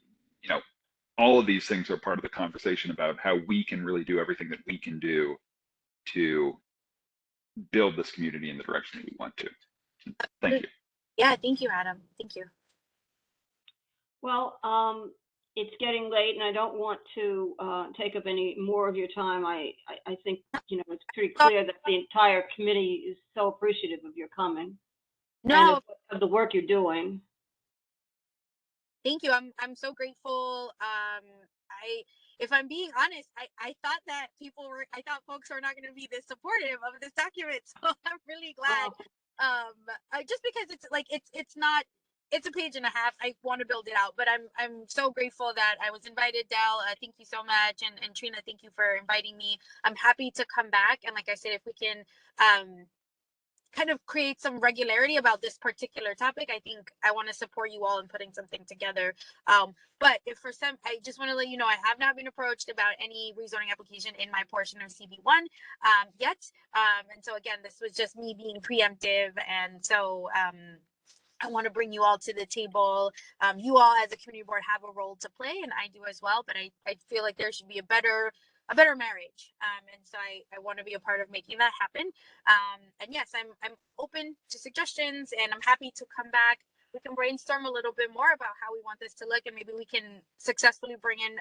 all of these things are part of the conversation about how we can really do everything that we can do to build this community in the direction that we want to. Thank you. Yeah, thank you, Adam. Thank you. Well, it's getting late and I don't want to take up any more of your time. I think, it's pretty clear that the entire committee is so appreciative of your coming and of the work you're doing. Thank you. I'm so grateful. If I'm being honest, I thought that folks were not going to be this supportive of this document. So I'm really glad. Just because it's like, it's not, it's a page and a half. I want to build it out, but I'm so grateful that I was invited, Del. Thank you so much. And Trina, thank you for inviting me. I'm happy to come back. And like I said, if we can kind of create some regularity about this particular topic, I think I want to support you all in putting something together. But if for some, I just want to let you know, I have not been approached about any rezoning application in my portion of CB1 yet. And so again, this was just me being preemptive. And so I want to bring you all to the table. You all as a community board have a role to play, and I do as well, but I feel like there should be a better marriage. And so I want to be a part of making that happen. And yes, I'm open to suggestions, and I'm happy to come back. We can brainstorm a little bit more about how we want this to look, and maybe we can successfully bring in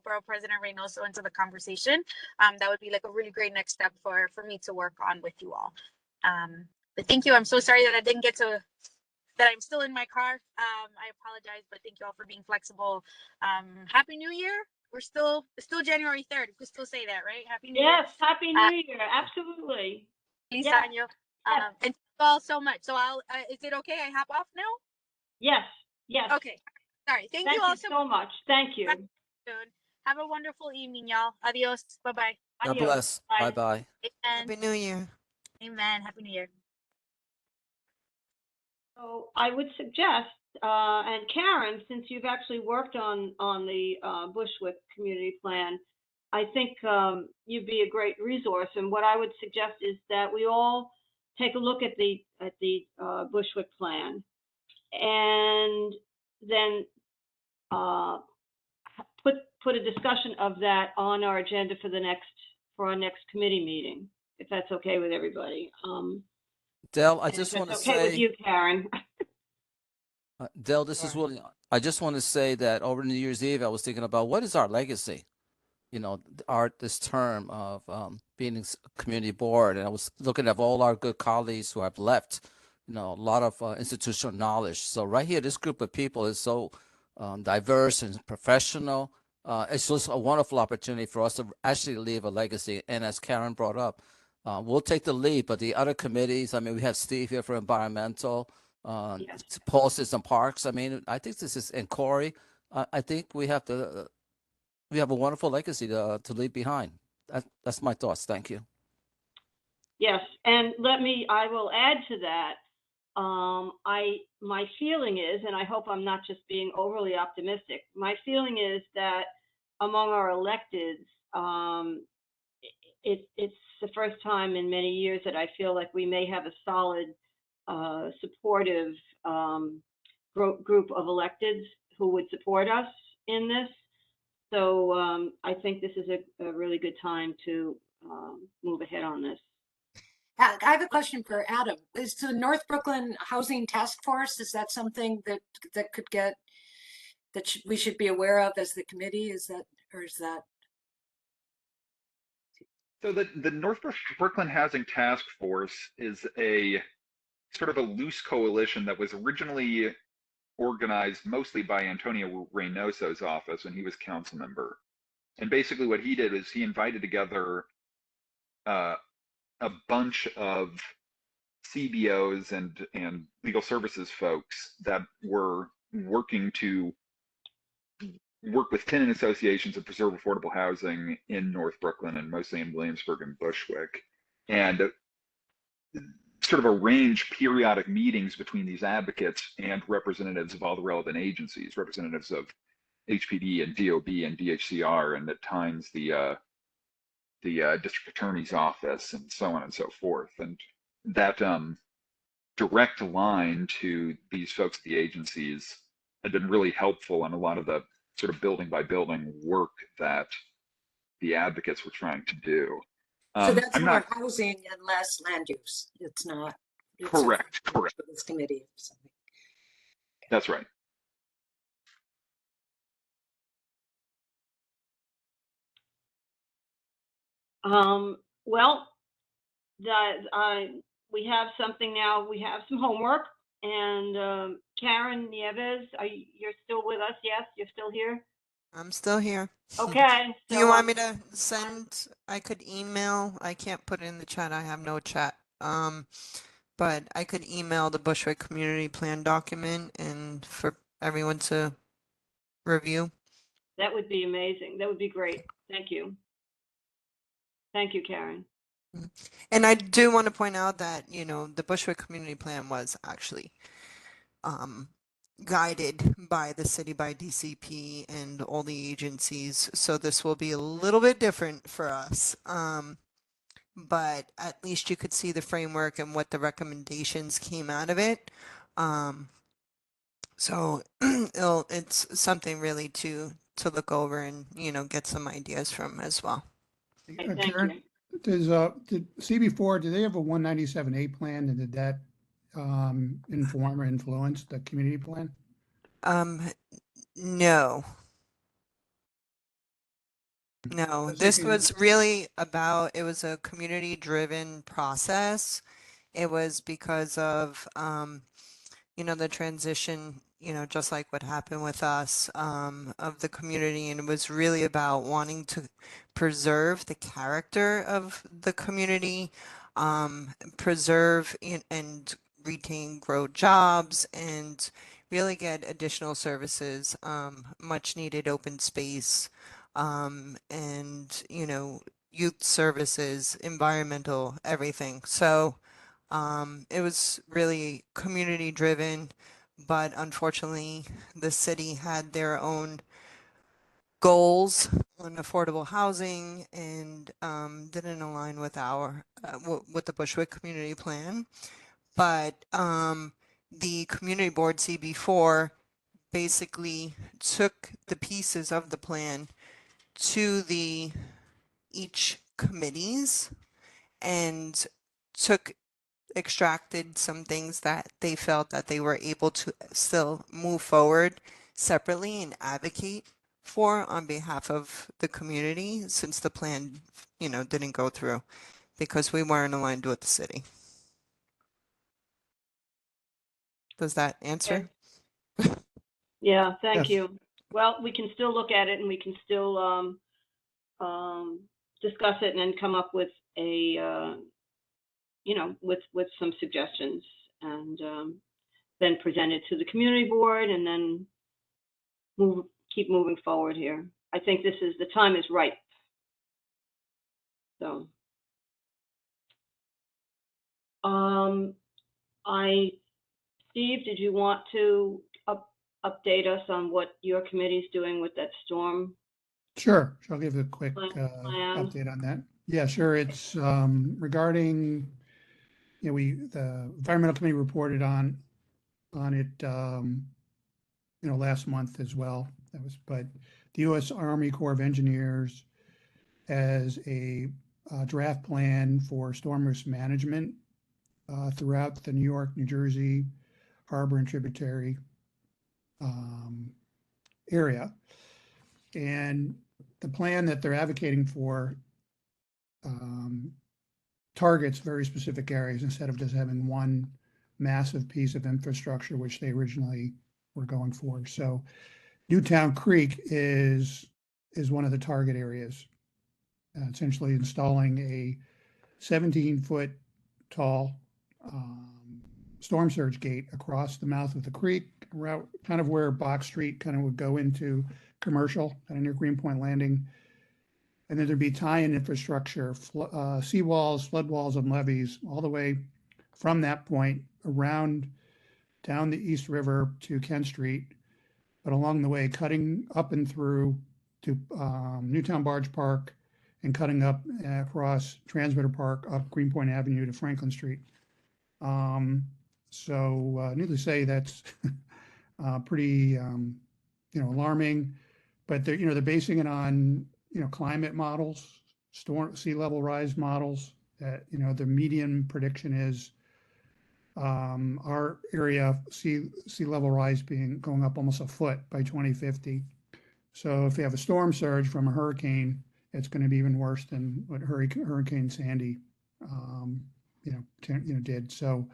Borough President Reynoso into the conversation. That would be like a really great next step for me to work on with you all. But thank you. I'm so sorry that I didn't get to, that I'm still in my car. I apologize, but thank you all for being flexible. Happy New Year. It's still January 3rd. We can still say that, right? Happy New Year. Yes, Happy New Year. Absolutely. Feliz Yes. año. And thank you all so much. So is it okay? I hop off now? Yes. Yes. Okay. Sorry. Thank you all so much. Thank you. Have a wonderful evening, y'all. Adios. Bye-bye. God bless. Bye-bye. Amen. Happy New Year. Amen. Happy New Year. So I would suggest, and Karen, since you've actually worked on the Bushwick Community Plan, I think you'd be a great resource. And what I would suggest is that we all take a look at the Bushwick Plan, and then put a discussion of that on our agenda for our next committee meeting, if that's okay with everybody. Del, I just want to okay with say, you, Karen. Del, this is William. I just want to say that over New Year's Eve, I was thinking about what is our legacy? You know, this term of being a community board, and I was looking at all our good colleagues who have left. You know, a lot of institutional knowledge. So right here, this group of people is so diverse and professional. It's just a wonderful opportunity for us to actually leave a legacy. And as Karen brought up, we'll take the lead, but the other committees, I mean, we have Steve here for environmental, Yes. Paul sits on parks. I mean, I think this is, and Corey, I think we have a wonderful legacy to leave behind. That's my thoughts. Thank you. Yes, and I will add to that. My feeling is, and I hope I'm not just being overly optimistic, my feeling is that among our electeds, it's the first time in many years that I feel like we may have a solid, supportive group of electeds who would support us in this. So I think this is a really good time to move ahead on this. I have a question for Adam. Is the North Brooklyn Housing Task Force, is that something that could get, we should be aware of as the committee? Is that? So the North Brooklyn Housing Task Force is a sort of a loose coalition that was originally organized mostly by Antonio Reynoso's office when he was council member. And basically what he did is he invited together a bunch of CBOs and legal services folks that were working to work with tenant associations and preserve affordable housing in North Brooklyn and mostly in Williamsburg and Bushwick, and sort of arrange periodic meetings between these advocates and representatives of all the relevant agencies, representatives of HPD and DOB and DHCR, and at times the district attorney's office and so on and so forth. And that direct line to these folks at the agencies had been really helpful in a lot of the sort of building by building work that the advocates were trying to do. So that's more housing and less land use. It's not. Correct. This committee or something. That's right. Well, we have something now. We have some homework. And Karen Nieves, you're still with us? Yes, you're still here? I'm still here. Okay. Do you want me to send? I could email. I can't put it in the chat. I have no chat. but I could email the Bushwick Community Plan document and for everyone to review. That would be amazing. That would be great. Thank you. Thank you, Karen. And I do want to point out that, you know, the Bushwick Community Plan was actually guided by the city, by DCP and all the agencies. So this will be a little bit different for us. But at least you could see the framework and what the recommendations came out of it. So it's something really to look over and, you know, get some ideas from as well. Thank Karen, did CB4, do they have a 197A plan, and did that inform or influence the community plan? No. No, this was really about, it was a community driven process. It was because of, you know, the transition, you know, just like what happened with us, of the community. And it was really about wanting to preserve the character of the community, preserve and retain, grow jobs, and really get additional services, much needed open space, and, you know, youth services, environmental, everything. So, it was really community driven, but unfortunately the city had their own goals on affordable housing and didn't align with our with the Bushwick Community Plan. But the community board CB4 basically took the pieces of the plan to the each committees and extracted some things that they felt that they were able to still move forward separately and advocate for on behalf of the community, since the plan, you know, didn't go through because we weren't aligned with the city. Does that answer? Yeah, thank Yes. you. Well, we can still look at it and we can still discuss it and then come up with a, you know, with some suggestions, and then present it to the community board, and then keep moving forward here. I think the time is ripe. So, Steve, did you want to update us on what your committee's doing with that storm? Sure. I'll give a quick plan. update on that. Yeah, sure. It's regarding, you know, the environmental committee reported on it, you know, last month as well. But the U.S. Army Corps of Engineers has a draft plan for storm risk management throughout the New York, New Jersey harbor and tributary area. And the plan that they're advocating for targets very specific areas instead of just having one massive piece of infrastructure, which they originally were going for. So Newtown Creek is one of the target areas, essentially installing a 17-foot tall storm surge gate across the mouth of the creek, route kind of where Box Street kind of would go into commercial kind of near Greenpoint Landing. And then there'd be tie-in infrastructure, seawalls, flood walls, and levees all the way from that point around down the East River to Kent Street, but along the way cutting up and through to Newtown Barge Park and cutting up across Transmitter Park up Greenpoint Avenue to Franklin Street. So needless to say, that's pretty you know, alarming, but they're, you know, they're basing it on, you know, climate models, sea level rise models. That, you know, the median prediction is our area sea level rise going up almost a foot by 2050. So if you have a storm surge from a hurricane, it's going to be even worse than what Hurricane Sandy, you know, did. So,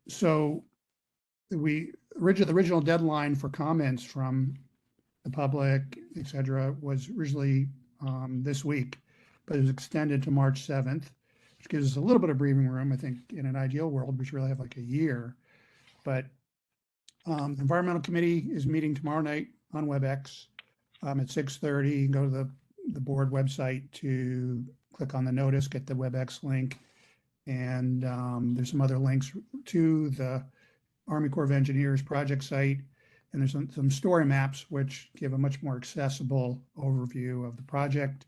so the original deadline for comments from the public, et cetera, was originally this week, but it was extended to March 7th, which gives us a little bit of breathing room. I think in an ideal world, we should really have like a year. But Environmental Committee is meeting tomorrow night on WebEx at 6:30. You can go to the board website to click on the notice, get the WebEx link. And there's some other links to the Army Corps of Engineers project site. And there's some story maps which give a much more accessible overview of the project.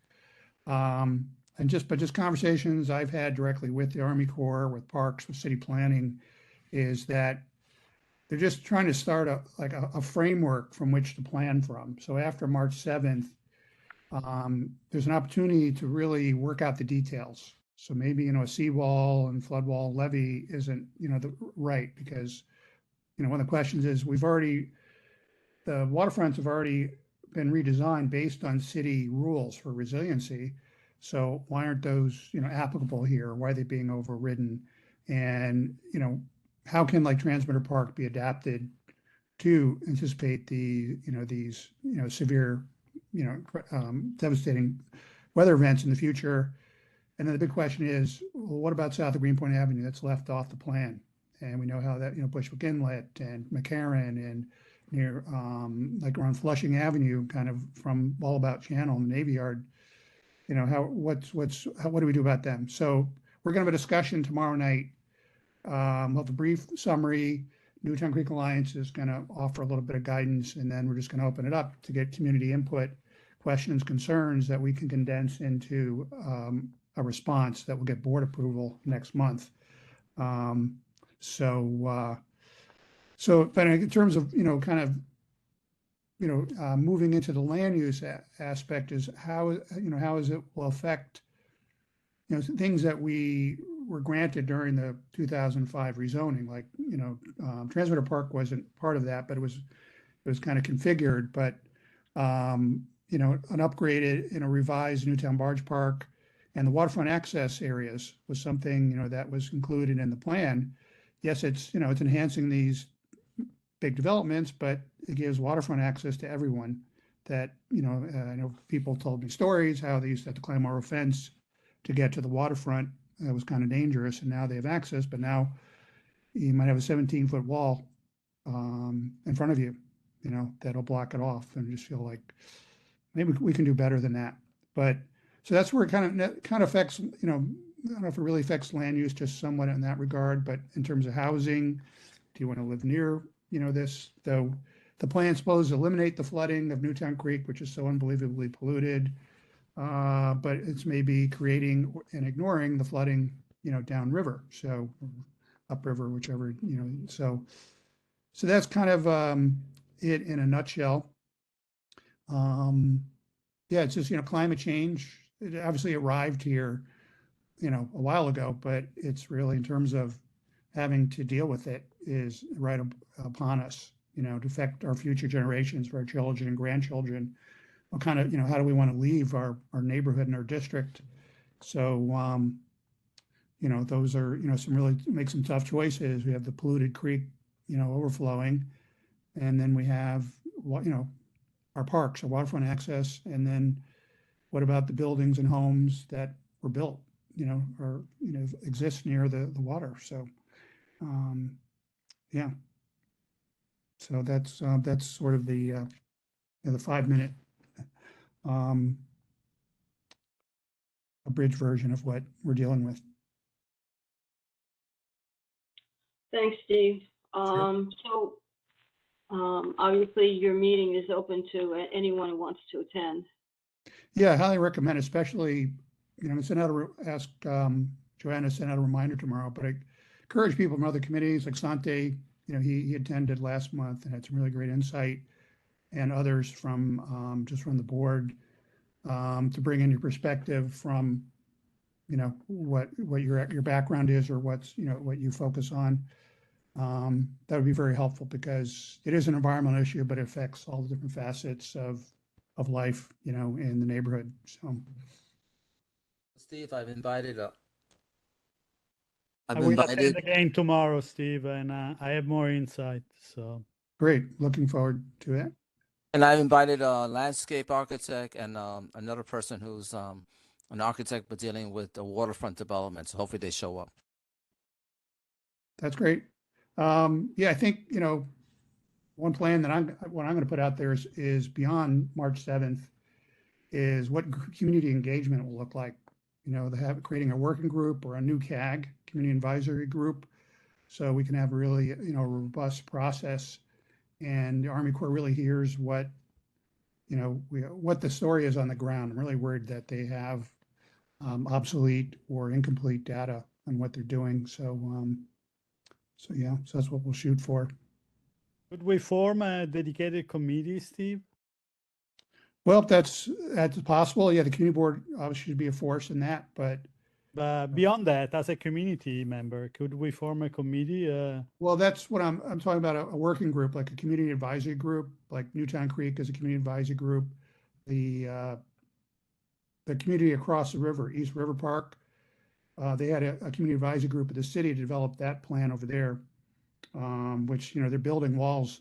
But just conversations I've had directly with the Army Corps, with Parks, with city planning, is that they're just trying to start a framework from which to plan from. So after March 7th, there's an opportunity to really work out the details. So maybe, a seawall and flood wall levee isn't, the right, because, one of the questions is the waterfronts have already been redesigned based on city rules for resiliency. So why aren't those, applicable here? Why are they being overridden? And, how can like Transmitter Park be adapted to anticipate these severe, devastating weather events in the future? And then the big question is, well, what about south of Greenpoint Avenue that's left off the plan? And we know how that, Bushwick Inlet and McCarran and near, like around Flushing Avenue, kind of from Wallabout Channel and the Navy Yard, what do we do about them? So we're going to have a discussion tomorrow night. We'll have a brief summary. Newtown Creek Alliance is going to offer a little bit of guidance, and then we're just going to open it up to get community input, questions, concerns that we can condense into a response that will get board approval next month. But in terms of, moving into the land use aspect is how is it will affect, things that we were granted during the 2005 rezoning, like, Transmitter Park wasn't part of that, but it was kind of configured, but, an upgraded, revised Newtown Barge Park and the waterfront access areas was something, that was included in the plan. Yes, it's enhancing these big developments, but it gives waterfront access to everyone that, I know people told me stories, how they used to have to climb over a fence to get to the waterfront. That was kind of dangerous, and now they have access, but now you might have a 17-foot wall in front of you, that'll block it off, and just feel like maybe we can do better than that. But so that's where it kind of affects, I don't know if it really affects land use just somewhat in that regard, but in terms of housing, do you want to live near, this? Though the plan's supposed to eliminate the flooding of Newtown Creek, which is so unbelievably polluted, but it's maybe creating and ignoring the flooding, downriver, so upriver, whichever, so that's kind of it in a nutshell. Yeah, it's just, climate change. It obviously arrived here, a while ago, but it's really, in terms of having to deal with it, is right upon us, to affect our future generations, for our children and grandchildren. What kind of, how do we want to leave our neighborhood and our district? So, those are, some really make some tough choices. We have the polluted creek, overflowing, and then we have what, our parks, our waterfront access, and then what about the buildings and homes that were built, or exist near the water? So, yeah. So that's sort of the 5-minute abridged version of what we're dealing with. Thanks, Steve. So obviously your meeting is open to anyone who wants to attend. Yeah, I highly recommend, especially, send out ask Joanna to send out a reminder tomorrow, but I encourage people from other committees like Sante, he attended last month and had some really great insight, and others from just from the board, to bring in your perspective from, what your background is, or what's, what you focus on. That would be very helpful, because it is an environmental issue, but it affects all the different facets of life, in the neighborhood. So, Steve, I've invited I will attend again tomorrow, Steve, and I have more insight. So great, looking forward to it. And I've invited a landscape architect and another person who's an architect, but dealing with the waterfront development. So hopefully they show up. That's great. Yeah, I think, you know, one plan that what I'm going to put out there is beyond March 7th is what community engagement will look like. You know, creating a working group or a new CAG, community advisory group, so we can have a really, you know, robust process, and the Army Corps really hears what, you know, what the story is on the ground. I'm really worried that they have obsolete or incomplete data on what they're doing. So, so yeah, so that's what we'll shoot for. Could we form a dedicated committee, Steve? Well, if that's possible. Yeah, the community board obviously should be a force in that, but beyond that, as a community member, could we form a committee? Well, that's what I'm talking about, a working group, like a community advisory group, like Newtown Creek is a community advisory group. The community across the river, East River Park, they had a community advisory group of the city to develop that plan over there, which, you know, they're building walls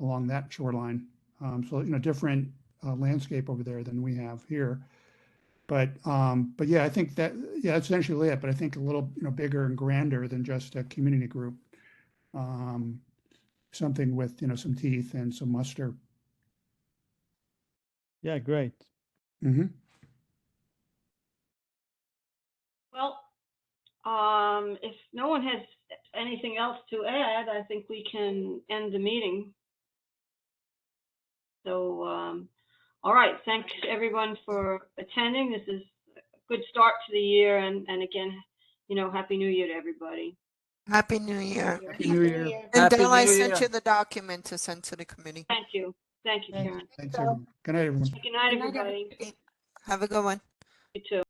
along that shoreline. So, you know, different landscape over there than we have here. But yeah, I think that, yeah, that's essentially it. But I think a little, you know, bigger and grander than just a community group. Something with, you know, some teeth and some muster. Yeah, great. Mm-hmm. Well, if no one has anything else to add, I think we can end the meeting. So, all right, thanks everyone for attending. This is a good start to the year, and again, you know, Happy New Year to everybody. Happy New Year. Happy New Year. And Happy Dale, I New sent Year. you the document to send to the committee. Thank you. Thank you, Karen. Thanks, everyone. Good night, everyone. Good night, everybody. Have a good one. You too.